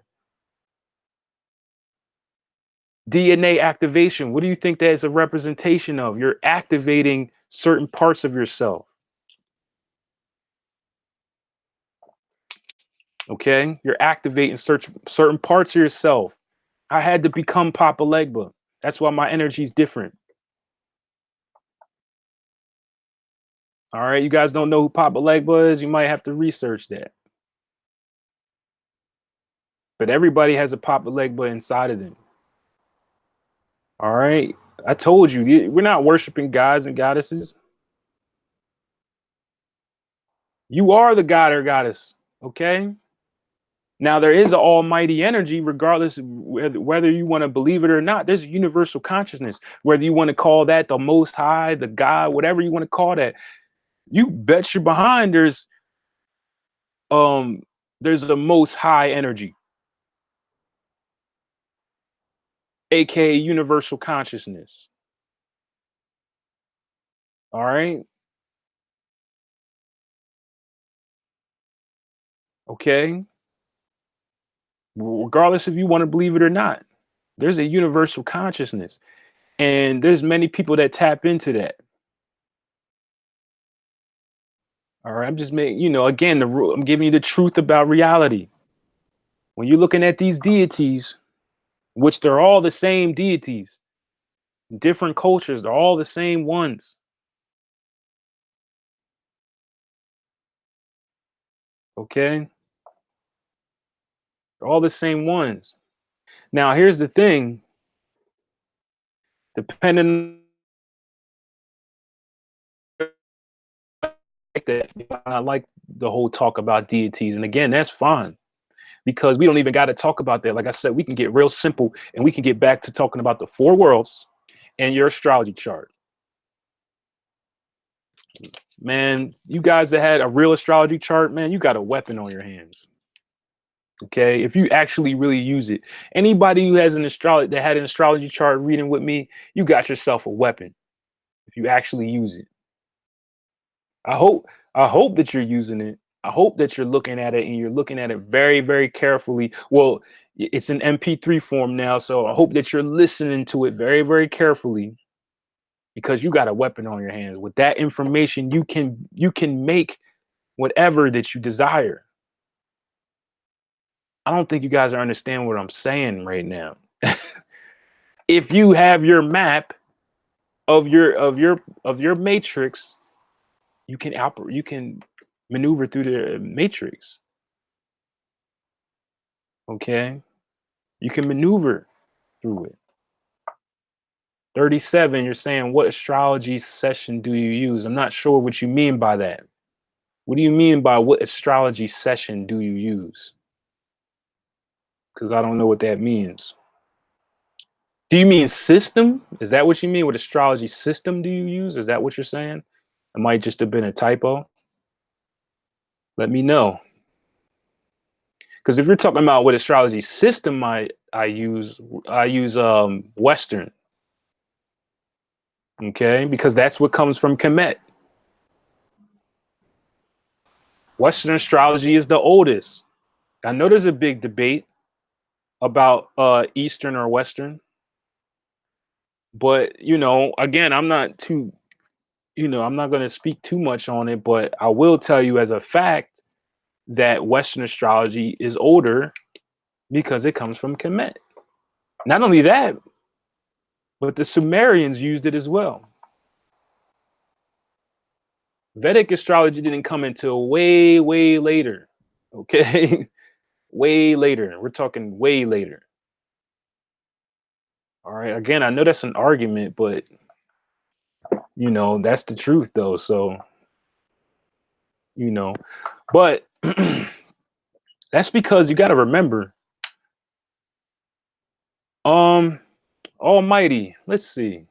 [SPEAKER 1] DNA activation. What do you think that is a representation of? You're activating certain parts of yourself. Okay? You're activating certain parts of yourself. I had to become Papa Legba. That's why my energy is different. All right, you guys don't know who Papa Legba is? You might have to research that. But everybody has a Papa Legba inside of them. All right? I told you, we're not worshiping gods and goddesses. You are the god or goddess, okay? Now, there is an almighty energy, regardless of whether you want to believe it or not. There's a universal consciousness, whether you want to call that the most high, the God, whatever you want to call that. You bet your behind there's a most high energy, aka universal consciousness. All right. Okay. Regardless if you want to believe it or not, there's a universal consciousness. And there's many people that tap into that. All right. I'm just making, again, I'm giving you the truth about reality. When you're looking at these deities, which they're all the same deities, different cultures, they're all the same ones. Okay. They're all the same ones. Now, here's the thing, depending that I like the whole talk about deities. And again, that's fine because we don't even got to talk about that. Like I said, we can get real simple and we can get back to talking about the four worlds and your astrology chart. Man, you guys that had a real astrology chart, man, you got a weapon on your hands. Okay, if you actually really use it. Anybody who has an astrology that had an astrology chart reading with me, you got yourself a weapon if you actually use it. I hope that you're using it. I hope that you're looking at it and you're looking at it very, very carefully. Well, it's in MP3 form now, so I hope that you're listening to it very, very carefully because you got a weapon on your hands. With that information, you can make whatever that you desire. I don't think you guys are understanding what I'm saying right now. If you have your map of your matrix, you can maneuver through the matrix. Okay, you can maneuver through it. 37, you're saying, what astrology session do you use? I'm not sure what you mean by that. What do you mean by what astrology session do you use? Because I don't know what that means. Do you mean system? Is that what you mean? What astrology system do you use? Is that what you're saying? It might just have been a typo. Let me know. Because if you're talking about what astrology system I use, I use Western. Okay, because that's what comes from Kemet. Western astrology is the oldest. I know there's a big debate about Eastern or Western, but again, I'm not going to speak too much on it, but I will tell you as a fact that Western astrology is older because it comes from Kemet. Not only that, but the Sumerians used it as well. Vedic astrology didn't come until way, way later. Okay. Way later. We're talking way later. All right. Again, I know that's an argument, but that's the truth though. So, you know, but that's because you got to remember, um, Almighty, let's see.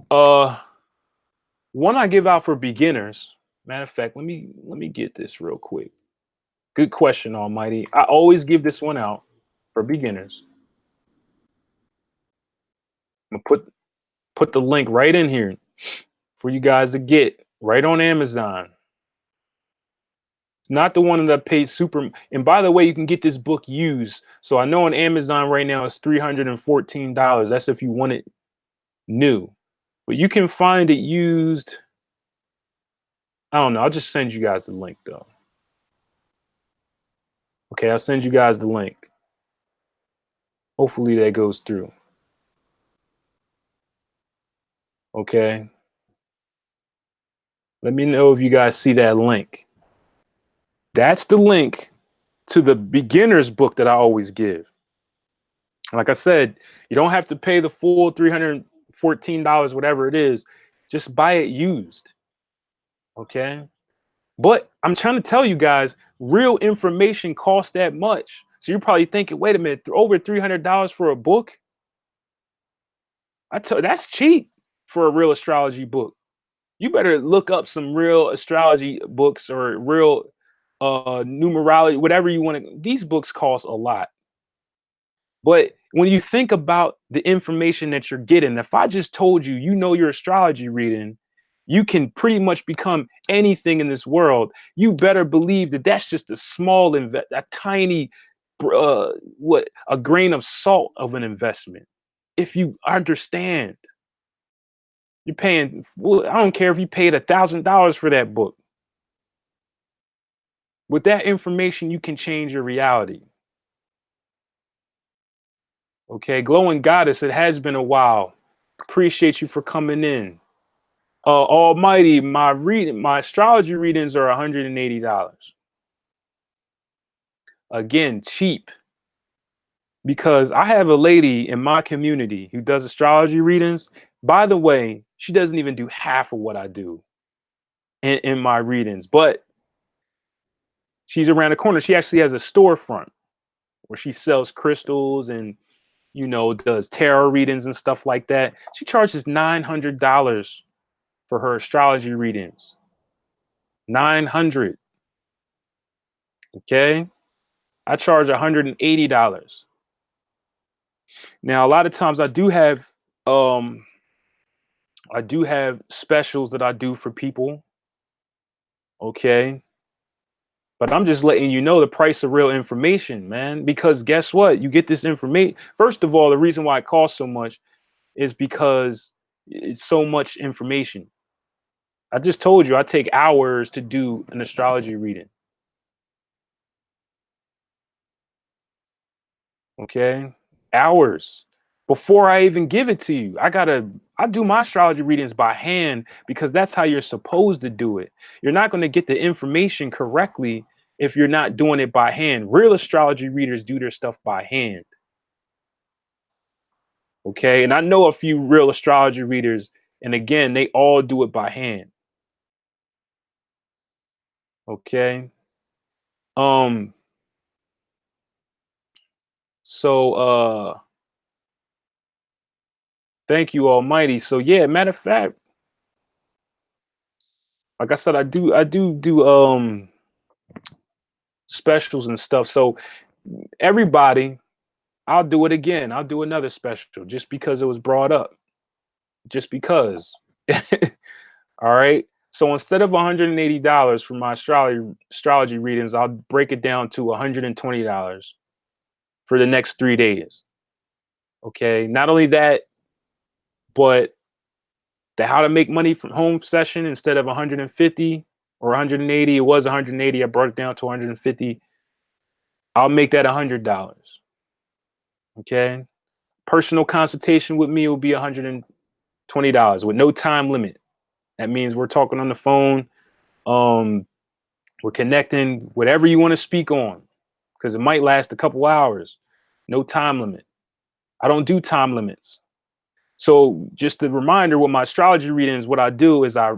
[SPEAKER 1] One I give out for beginners. Matter of fact, let me get this real quick. Good question, Almighty. I always give this one out for beginners. I'm gonna put the link right in here for you guys to get right on Amazon. It's not the one that pays super. And by the way, you can get this book used. So I know on Amazon right now it's $314. That's if you want it new, but you can find it used. I don't know. I'll just send you guys the link though. Okay, I'll send you guys the link. Hopefully that goes through. Okay. Let me know if you guys see that link. That's the link to the beginner's book that I always give. Like I said, you don't have to pay the full $314, whatever it is. Just buy it used. Okay. But I'm trying to tell you guys, real information costs that much. So you're probably thinking, wait a minute, over $300 for a book? That's cheap for a real astrology book. You better look up some real astrology books or real numerology, whatever you want to. These books cost a lot. But when you think about the information that you're getting, if I just told you, you know, your astrology reading, you can pretty much become anything in this world. You better believe that that's just a small a tiny, what a grain of salt of an investment. If you understand, you're paying. Well, I don't care if you paid $1,000 for that book. With that information, you can change your reality. Okay, glowing goddess, it has been a while. Appreciate you for coming in. Almighty, my astrology readings are $180. Again, cheap. Because I have a lady in my community who does astrology readings. By the way, she doesn't even do half of what I do in my readings, but she's around the corner. She actually has a storefront where she sells crystals and, you know, does tarot readings and stuff like that. She charges $900 for her astrology readings. 900. Okay. I charge $180. Now, a lot of times um I do have specials that I do for people. Okay. But I'm just letting you know the price of real information, man. Because guess what? You get this information. First of all, the reason why it costs so much is because it's so much information. I just told you I take hours to do an astrology reading. Okay. Hours before I even give it to you. I do my astrology readings by hand because that's how you're supposed to do it. You're not going to get the information correctly if you're not doing it by hand. Real astrology readers do their stuff by hand. Okay. And I know a few real astrology readers, and again, they all do it by hand. Okay. Um, so thank you, Almighty. So yeah, matter of fact, like I said, I do specials and stuff. So everybody, I'll do it again. I'll do another special just because it was brought up. Just because. All right. So instead of $180 for my astrology readings, I'll break it down to $120 for the next 3 days. Okay. Not only that, but the how to make money from home session instead of 150 or 180, it was 180. I brought it down to 150. I'll make that $100. Okay. Personal consultation with me will be $120 with no time limit. That means we're talking on the phone. Um, we're connecting whatever you want to speak on because it might last a couple hours. No time limit. I don't do time limits. So just a reminder with my astrology readings, what I do is I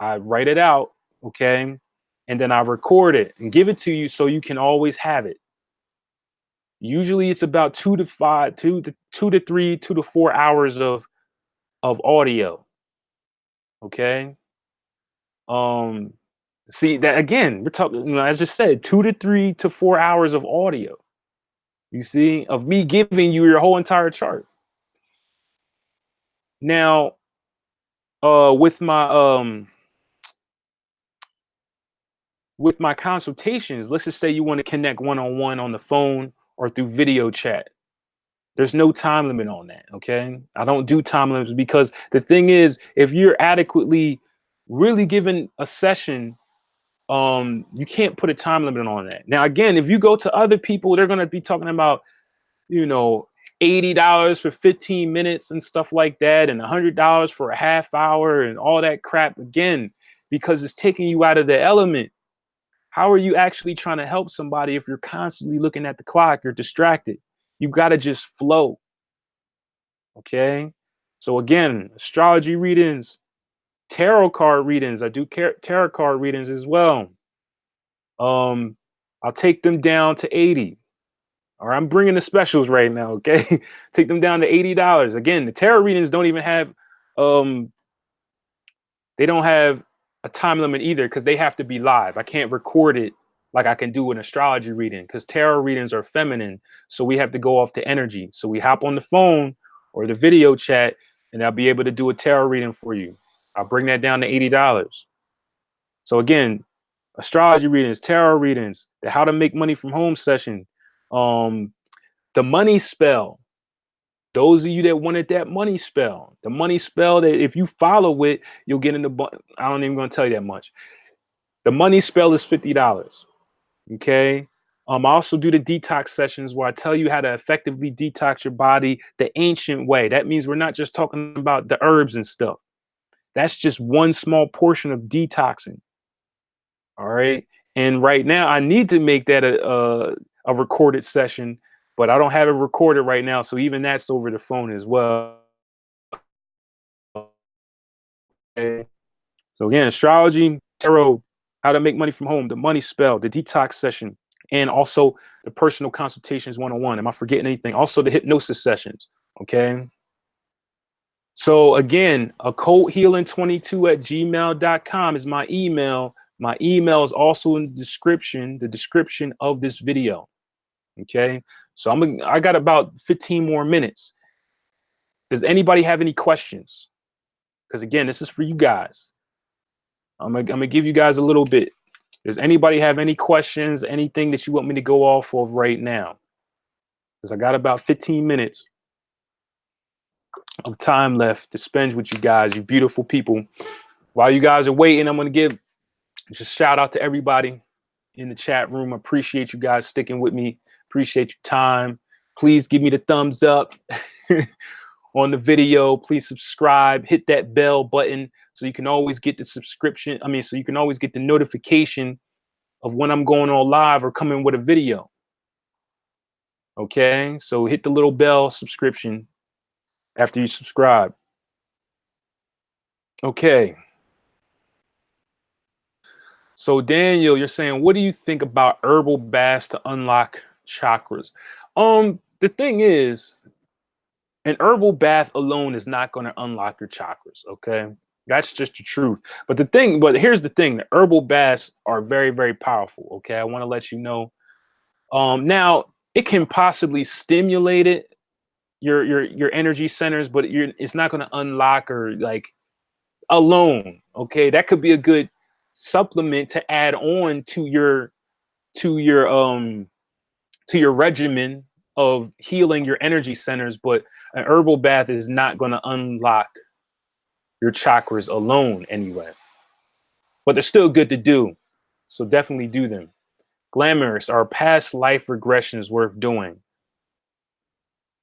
[SPEAKER 1] write it out, okay? And then I record it and give it to you so you can always have it. Usually it's about 2 to 4 hours of audio. Okay. Um, see that again, we're talking, you know, as I just said, 2 to 3 to 4 hours of audio. You see, of me giving you your whole entire chart. Now, with my consultations, let's just say you want to connect one-on-one on the phone or through video chat. There's no time limit on that. Okay. I don't do time limits because the thing is, if you're adequately really given a session, you can't put a time limit on that. Now, again, if you go to other people, they're gonna be talking about, you know, $80 for 15 minutes and stuff like that, and $100 for a half hour and all that crap again, because it's taking you out of the element. How are you actually trying to help somebody if you're constantly looking at the clock? You're distracted. You got to just flow. Okay. So again, astrology readings, tarot card readings. I do tarot card readings as well. I'll take them down to 80. Or I'm bringing the specials right now, okay? Take them down to $80. Again, the tarot readings don't even have um they don't have a time limit either because they have to be live. I can't record it like I can do an astrology reading because tarot readings are feminine. So we have to go off the energy. So we hop on the phone or the video chat and I'll be able to do a tarot reading for you. I'll bring that down to $80. So again, astrology readings, tarot readings, the how to make money from home session, um, the money spell. Those of you that wanted that money spell, the money spell that if you follow it, you'll get in the. I don't even gonna tell you that much. The money spell is $50. Okay. I also do the detox sessions where I tell you how to effectively detox your body the ancient way. That means we're not just talking about the herbs and stuff. That's just one small portion of detoxing. All right. And right now, I need to make that a recorded session, but I don't have it recorded right now. So even that's over the phone as well. Okay. So again, astrology, tarot, how to make money from home, the money spell, the detox session, and also the personal consultations 101. Am I forgetting anything? Also the hypnosis sessions. Okay. So again, a codehealing22@gmail.com is my email. My email is also in the description of this video. Okay. So I got about 15 more minutes. Does anybody have any questions? Because again, this is for you guys. I'm gonna give you guys a little bit. Does anybody have any questions, anything that you want me to go off of right now? Because I got about 15 minutes of time left to spend with you guys, you beautiful people. While you guys are waiting, I'm gonna give just shout out to everybody in the chat room. I appreciate you guys sticking with me. Appreciate your time. Please give me the thumbs up on the video. Please subscribe, hit that bell button so you can always get the subscription. So you can always get the notification of when I'm going on live or coming with a video. Okay, so hit the little bell subscription after you subscribe. Okay. So Daniel, you're saying, what do you think about herbal baths to unlock chakras? The thing is, an herbal bath alone is not going to unlock your chakras. Okay, that's just the truth. But here's the thing: the herbal baths are very, very powerful. Okay, I want to let you know. Now it can possibly stimulate your energy centers, but it's not going to unlock or like alone. Okay, that could be a good supplement to add on to your um to your regimen of healing your energy centers, but an herbal bath is not going to unlock your chakras alone anyway. But they're still good to do. So definitely do them. Glamorous, are past life regressions worth doing?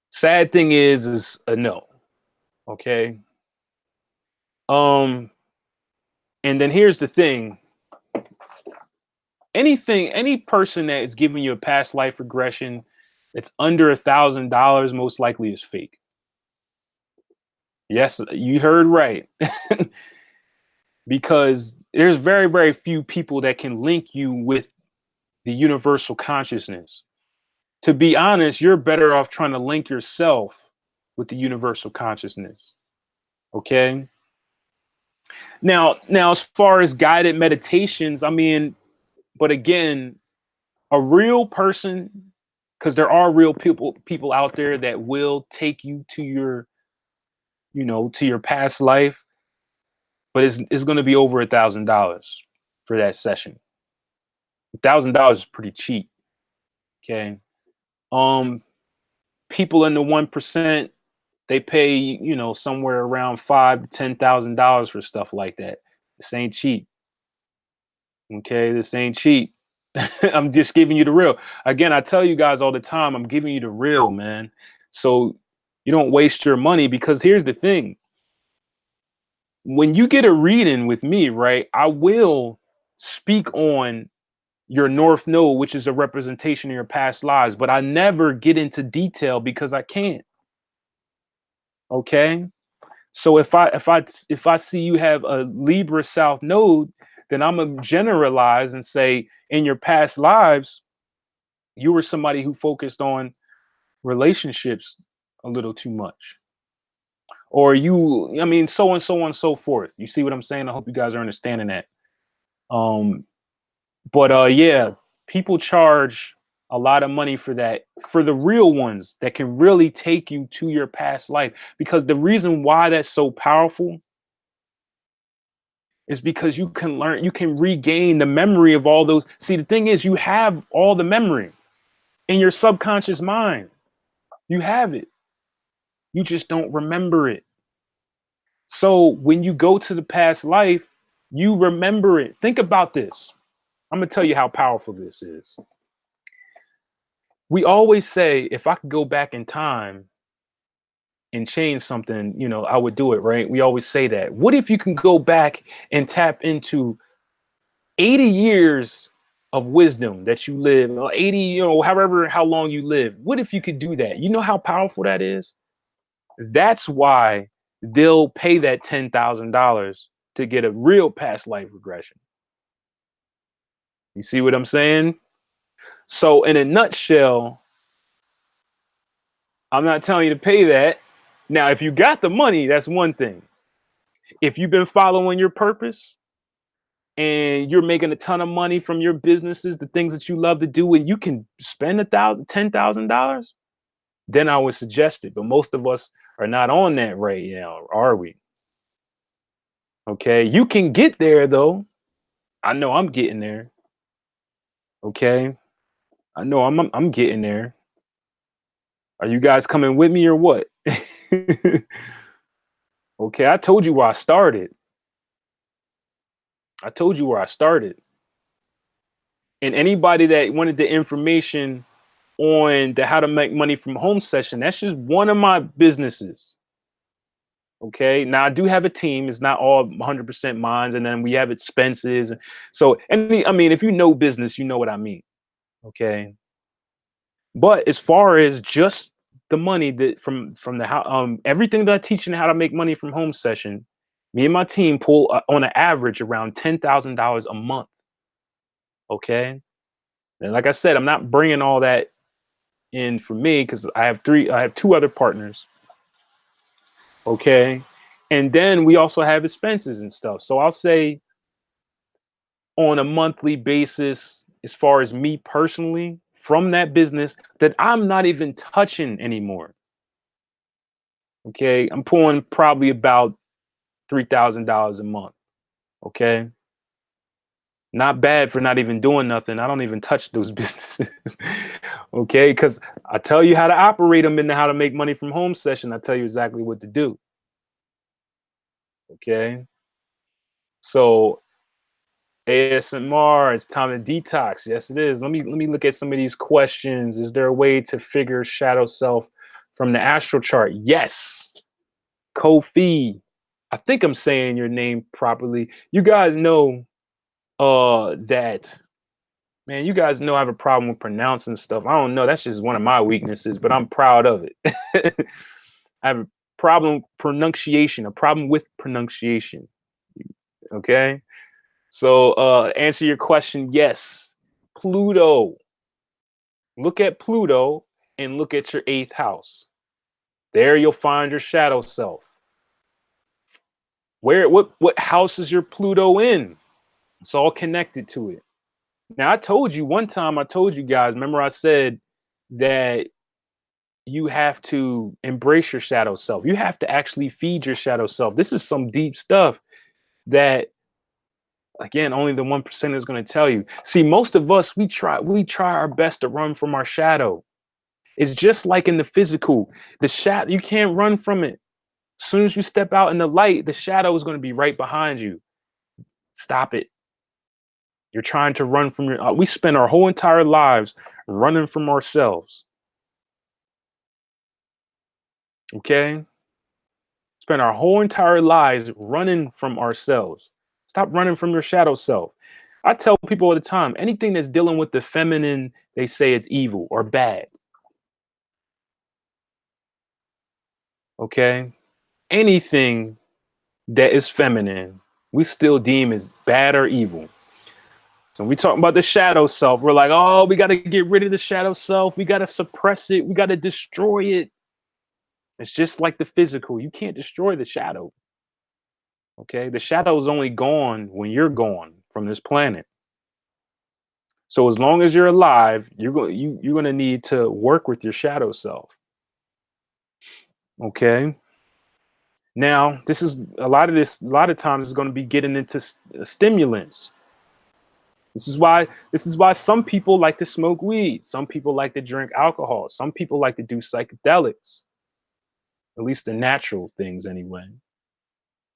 [SPEAKER 1] Sad thing is a no. Okay. And then here's the thing. Any person that is giving you a past life regression that's under $1,000 most likely is fake. Yes, you heard right. Because there's very, very few people that can link you with the universal consciousness. To be honest, you're better off trying to link yourself with the universal consciousness. Okay. Now, as far as guided meditations, but again, a real person, because there are real people out there that will take you to your past life, but it's going to be over $1,000 for that session. $1,000 is pretty cheap. Okay. People in the 1%, they pay, somewhere around $5,000 to $10,000 for stuff like that. This ain't cheap. Okay, this ain't cheap. I'm just giving you the real. Again, I tell you guys all the time, I'm giving you the real, man. So you don't waste your money, because here's the thing. When you get a reading with me, right, I will speak on your North Node, which is a representation of your past lives, but I never get into detail because I can't. Okay. So if I see you have a Libra South Node, then I'm gonna generalize and say in your past lives, you were somebody who focused on relationships a little too much. Or I mean, so and so on and so forth. You see what I'm saying? I hope you guys are understanding that. Um, but yeah, people charge a lot of money for that, for the real ones that can really take you to your past life. Because the reason why that's so powerful is because you can learn, you can regain the memory of all those. See, the thing is, you have all the memory in your subconscious mind. You have it. You just don't remember it. So when you go to the past life, you remember it. Think about this. I'm going to tell you how powerful this is. We always say, if I could go back in time and change something, I would do it, right? We always say that. What if you can go back and tap into 80 years of wisdom that you live, 80, however, how long you live? What if you could do that? You know how powerful that is? That's why they'll pay that $10,000 to get a real past life regression. You see what I'm saying? So in a nutshell, I'm not telling you to pay that. Now, if you got the money, that's one thing. If you've been following your purpose and you're making a ton of money from your businesses, the things that you love to do, and you can spend $10,000, then I would suggest it. But most of us are not on that right now, are we? Okay, you can get there though. I know I'm getting there. Okay, I know I'm getting there. Are you guys coming with me or what? Okay, I told you where I started. I told you where I started. And anybody that wanted the information on the how to make money from home session, that's just one of my businesses. Okay. Now I do have a team. It's not all 100% mine. And then we have expenses. So, I mean, if you know business, you know what I mean. Okay. But as far as just the money that from the how everything that I teach and how to make money from home session, me and my team pull on an average around $10,000 a month. Okay. And like I said, I'm not bringing all that in for me because I have two other partners. Okay. And then we also have expenses and stuff. So I'll say on a monthly basis, as far as me personally, from that business that I'm not even touching anymore. Okay. I'm pulling probably about $3,000 a month. Okay. Not bad for not even doing nothing. I don't even touch those businesses. Okay. Because I tell you how to operate them and how to make money from home session. I tell you exactly what to do. Okay. So ASMR, it's time to detox. Yes, it is. Let me look at some of these questions. Is there a way to figure shadow self from the astral chart? Yes. Kofi. I think I'm saying your name properly. You guys know that, man, you guys know I have a problem with pronouncing stuff. I don't know. That's just one of my weaknesses, but I'm proud of it. I have a a problem with pronunciation. Okay. So answer your question, yes. Pluto. Look at Pluto and look at your eighth house. There you'll find your shadow self. What house is your Pluto in? It's all connected to it. Now I told you one time, I told you guys, remember I said that you have to embrace your shadow self. You have to actually feed your shadow self. This is some deep stuff that, again, only the 1% is going to tell you. See, most of us, we try our best to run from our shadow. It's just like in the physical. The shadow, you can't run from it. As soon as you step out in the light, the shadow is going to be right behind you. Stop it. You're trying to run from your we spend our whole entire lives running from ourselves. Okay? Spend our whole entire lives running from ourselves. Stop running from your shadow self. I tell people all the time, anything that's dealing with the feminine, they say it's evil or bad. Okay? Anything that is feminine, we still deem as bad or evil. So when we talk about the shadow self, we're like, oh, we got to get rid of the shadow self. We got to suppress it. We got to destroy it. It's just like the physical. You can't destroy the shadow. Okay. The shadow is only gone when you're gone from this planet. So as long as you're alive, you're going to need to work with your shadow self. Okay. Now, this is a lot of this, a lot of times is going to be getting into stimulants. This is why some people like to smoke weed. Some people like to drink alcohol. Some people like to do psychedelics, at least the natural things anyway.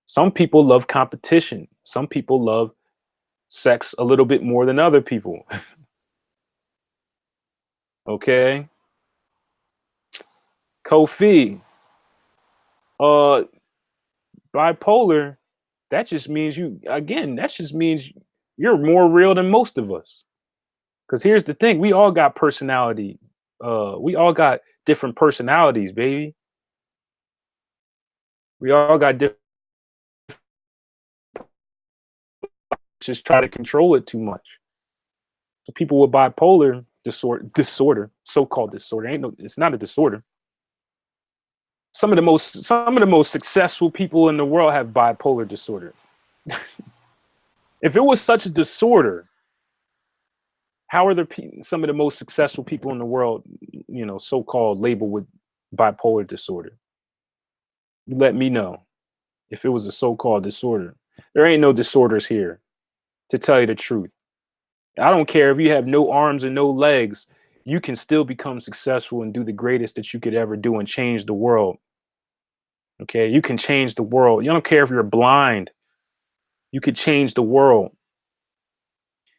[SPEAKER 1] Some people love competition. Some people love sex a little bit more than other people. Okay. Kofi, uh, bipolar, that just means that just means you're more real than most of us. Because here's the thing, we all got personality. We all got different personalities, baby. We all got different, just try to control it too much. So people with bipolar disorder, so-called disorder, it's not a disorder. Some of the most successful people in the world have bipolar disorder. If it was such a disorder, how are some of the most successful people in the world, so-called labeled with bipolar disorder? You let me know if it was a so-called disorder. There ain't no disorders here, to tell you the truth. I don't care if you have no arms and no legs, you can still become successful and do the greatest that you could ever do and change the world. Okay, you can change the world. You don't care if you're blind, you could change the world.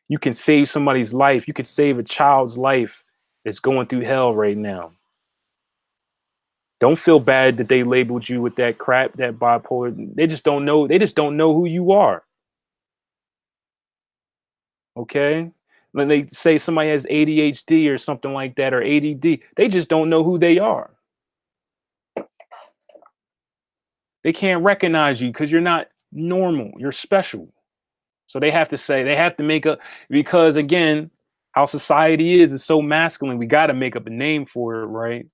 [SPEAKER 1] You can save somebody's life. You could save a child's life that's going through hell right now. Don't feel bad that they labeled you with that crap, that bipolar. They just don't know. They just don't know who you are. Okay. When they say somebody has ADHD or something like that, or ADD, they just don't know who they are. They can't recognize you because you're not normal. You're special. So they have to make a, because again, how society is so masculine. We got to make up a name for it, right?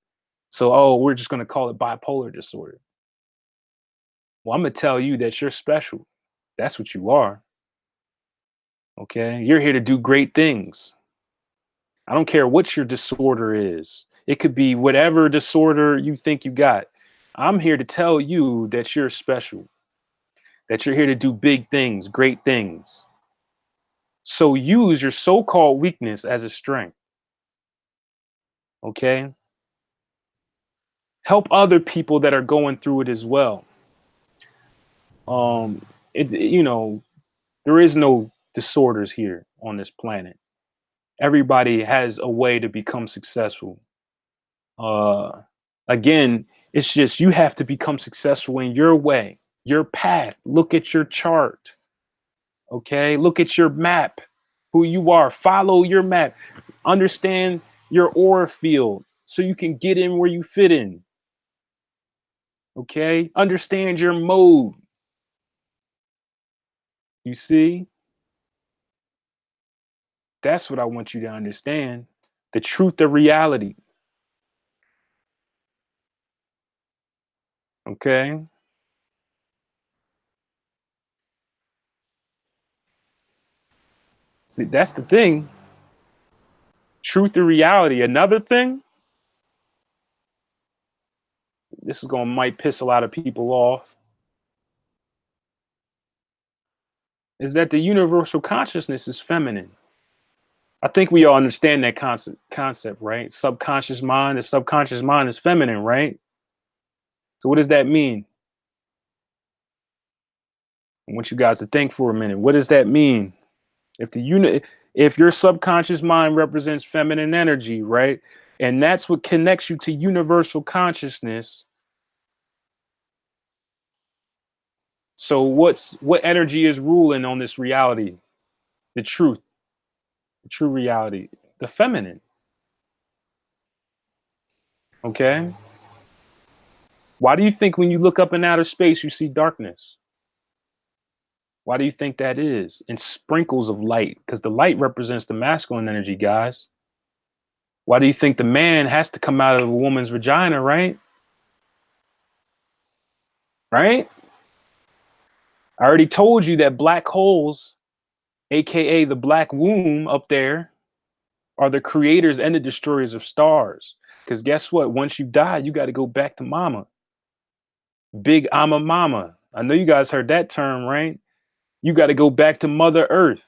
[SPEAKER 1] So, oh, we're just going to call it bipolar disorder. Well, I'm going to tell you that you're special. That's what you are. Okay. You're here to do great things. I don't care what your disorder is. It could be whatever disorder you think you got. I'm here to tell you that you're special, that you're here to do big things, great things. So use your so-called weakness as a strength. Okay. Help other people that are going through it as well. Um, there is no disorders here on this planet. Everybody has a way to become successful. Uh, Again, it's just you have to become successful in your way, your path. Look at your chart. Okay, look at your map, who you are. Follow your map. Understand your aura field so you can get in where you fit in. Okay, understand your mode. You see, that's what I want you to understand. The truth of reality. Okay. See, that's the thing. Truth of reality. Another thing, this is going to might piss a lot of people off, is that the universal consciousness is feminine. I think we all understand that concept, right? The subconscious mind is feminine, right? So what does that mean? I want you guys to think for a minute. What does that mean? If your subconscious mind represents feminine energy, right? And that's what connects you to universal consciousness. So what energy is ruling on this reality? The truth, the true reality, the feminine. Okay? Why do you think when you look up in outer space you see darkness? Why do you think that is? And sprinkles of light, because the light represents the masculine energy, guys. Why do you think the man has to come out of a woman's vagina, right? Right? I already told you that black holes, aka the black womb up there, are the creators and the destroyers of stars. Because guess what? Once you die, you got to go back to mama. Big Ama Mama. I know you guys heard that term, right? You got to go back to Mother Earth.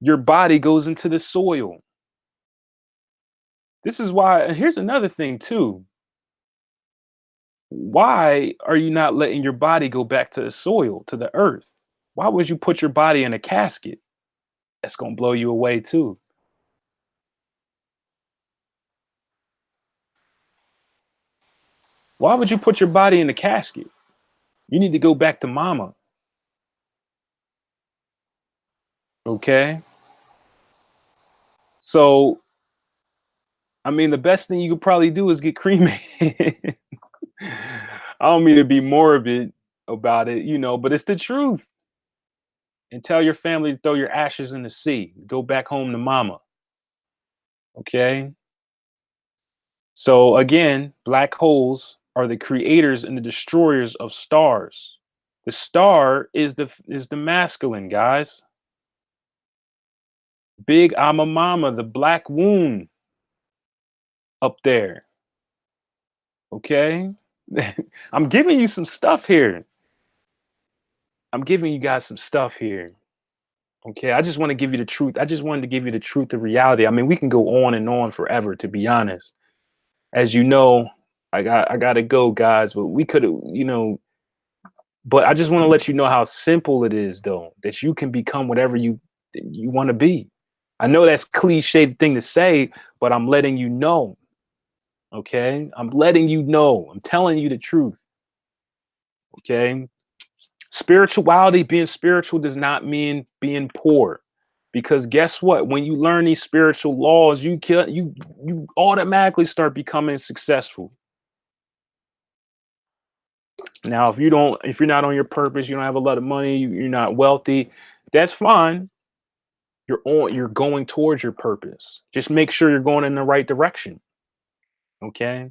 [SPEAKER 1] Your body goes into the soil. This is why, and here's another thing too. Why are you not letting your body go back to the soil, to the earth? Why would you put your body in a casket? That's going to blow you away too. Why would you put your body in a casket? You need to go back to mama. Okay. So, I mean, the best thing you could probably do is get cremated. I don't mean to be morbid about it, but it's the truth. And tell your family to throw your ashes in the sea. Go back home to mama. Okay. So again, black holes are the creators and the destroyers of stars. The star is the masculine, guys. Big Ama Mama, the black womb up there. Okay. I'm giving you some stuff here. I'm giving you guys some stuff here. Okay. I just want to give you the truth. I just wanted to give you the truth of reality. I mean, we can go on and on forever, to be honest. As you know, I gotta go, guys, but we could have, but I just want to let you know how simple it is, though, that you can become whatever you want to be. I know that's cliched thing to say, but I'm letting you know. Okay. I'm letting you know. I'm telling you the truth. Okay. Spirituality, being spiritual does not mean being poor. Because guess what? When you learn these spiritual laws, you automatically start becoming successful. Now, if you're not on your purpose, you don't have a lot of money, you're not wealthy, that's fine. You're going towards your purpose. Just make sure you're going in the right direction. Okay.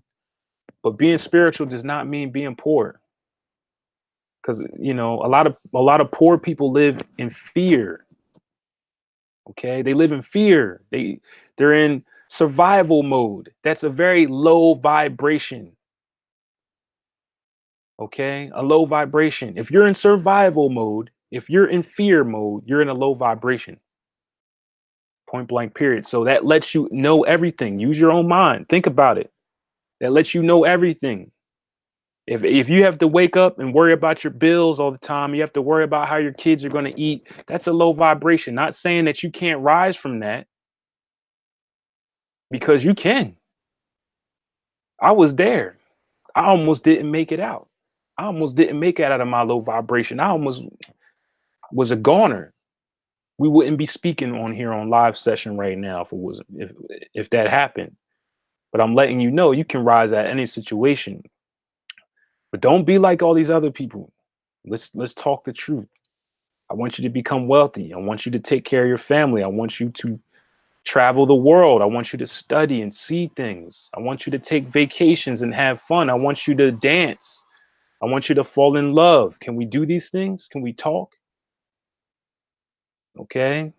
[SPEAKER 1] But being spiritual does not mean being poor. Because a lot of poor people live in fear. Okay. They live in fear. They're in survival mode. That's a very low vibration. Okay. A low vibration. If you're in survival mode, if you're in fear mode, you're in a low vibration. Point blank, period. So that lets you know everything. Use your own mind. Think about it. That lets you know everything. If you have to wake up and worry about your bills all the time, you have to worry about how your kids are going to eat, that's a low vibration. Not saying that you can't rise from that, because you can. I was there. I almost didn't make it out. I almost didn't make it out of my low vibration. I almost was a goner. We wouldn't be speaking on here on live session right now if that happened. But I'm letting you know you can rise at any situation. But don't be like all these other people. Let's talk the truth. I want you to become wealthy. I want you to take care of your family. I want you to travel the world. I want you to study and see things. I want you to take vacations and have fun. I want you to dance. I want you to fall in love. Can we do these things? Can we talk? Okay.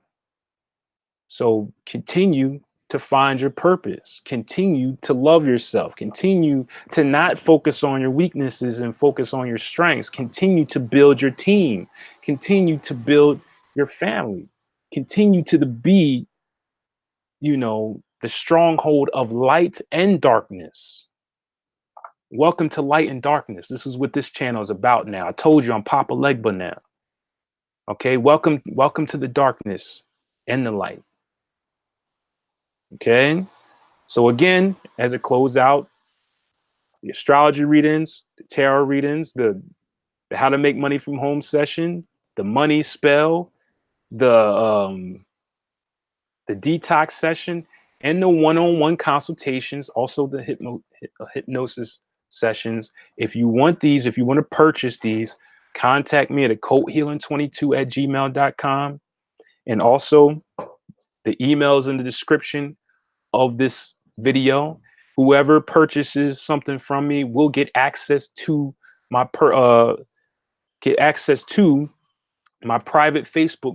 [SPEAKER 1] So continue to find your purpose. Continue to love yourself. Continue to not focus on your weaknesses and focus on your strengths. Continue to build your team. Continue to build your family. Continue to be, the stronghold of light and darkness. Welcome to light and darkness. This is what this channel is about now. I told you I'm Papa Legba now. Okay, welcome to the darkness and the light. Okay. So again, as it close out, the astrology readings, the tarot readings, the how to make money from home session, the money spell, the detox session, and the one-on-one consultations, also the hypnosis sessions. If you want to purchase these, contact me at occulthealing22@gmail.com. And also, the email is in the description of this video. Whoever purchases something from me will get access to my private Facebook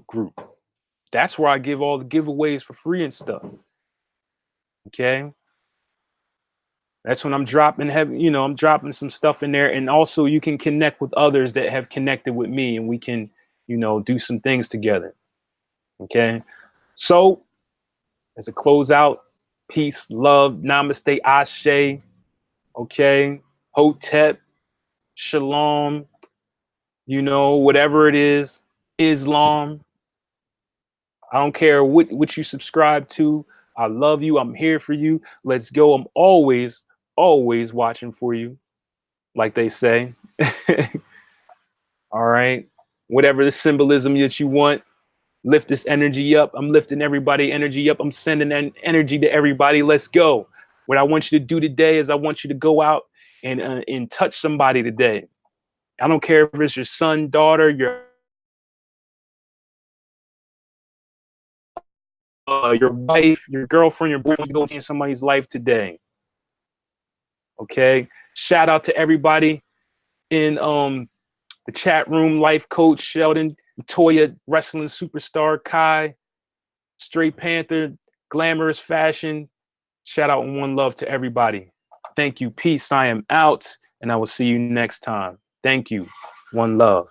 [SPEAKER 1] group. That's where I give all the giveaways for free and stuff. Okay. That's when I'm dropping I'm dropping some stuff in there. And also you can connect with others that have connected with me, and we can, do some things together. Okay. So as a closeout, peace, love, namaste, ashe. Okay. Hotep, shalom, whatever it is, Islam. I don't care what you subscribe to. I love you. I'm here for you. Let's go. I'm always watching for you, like they say. All right. Whatever the symbolism that you want, lift this energy up. I'm lifting everybody energy up. I'm sending that energy to everybody. Let's go. What I want you to do today is I want you to go out and touch somebody today. I don't care if it's your son, daughter, your wife, your girlfriend, your boyfriend. Go into somebody's life today. Okay. Shout out to everybody in the chat room. Life coach Sheldon, Toya, wrestling superstar Kai, Straight Panther, glamorous fashion. Shout out and one love to everybody. Thank you. Peace. I am out, and I will see you next time. Thank you. One love.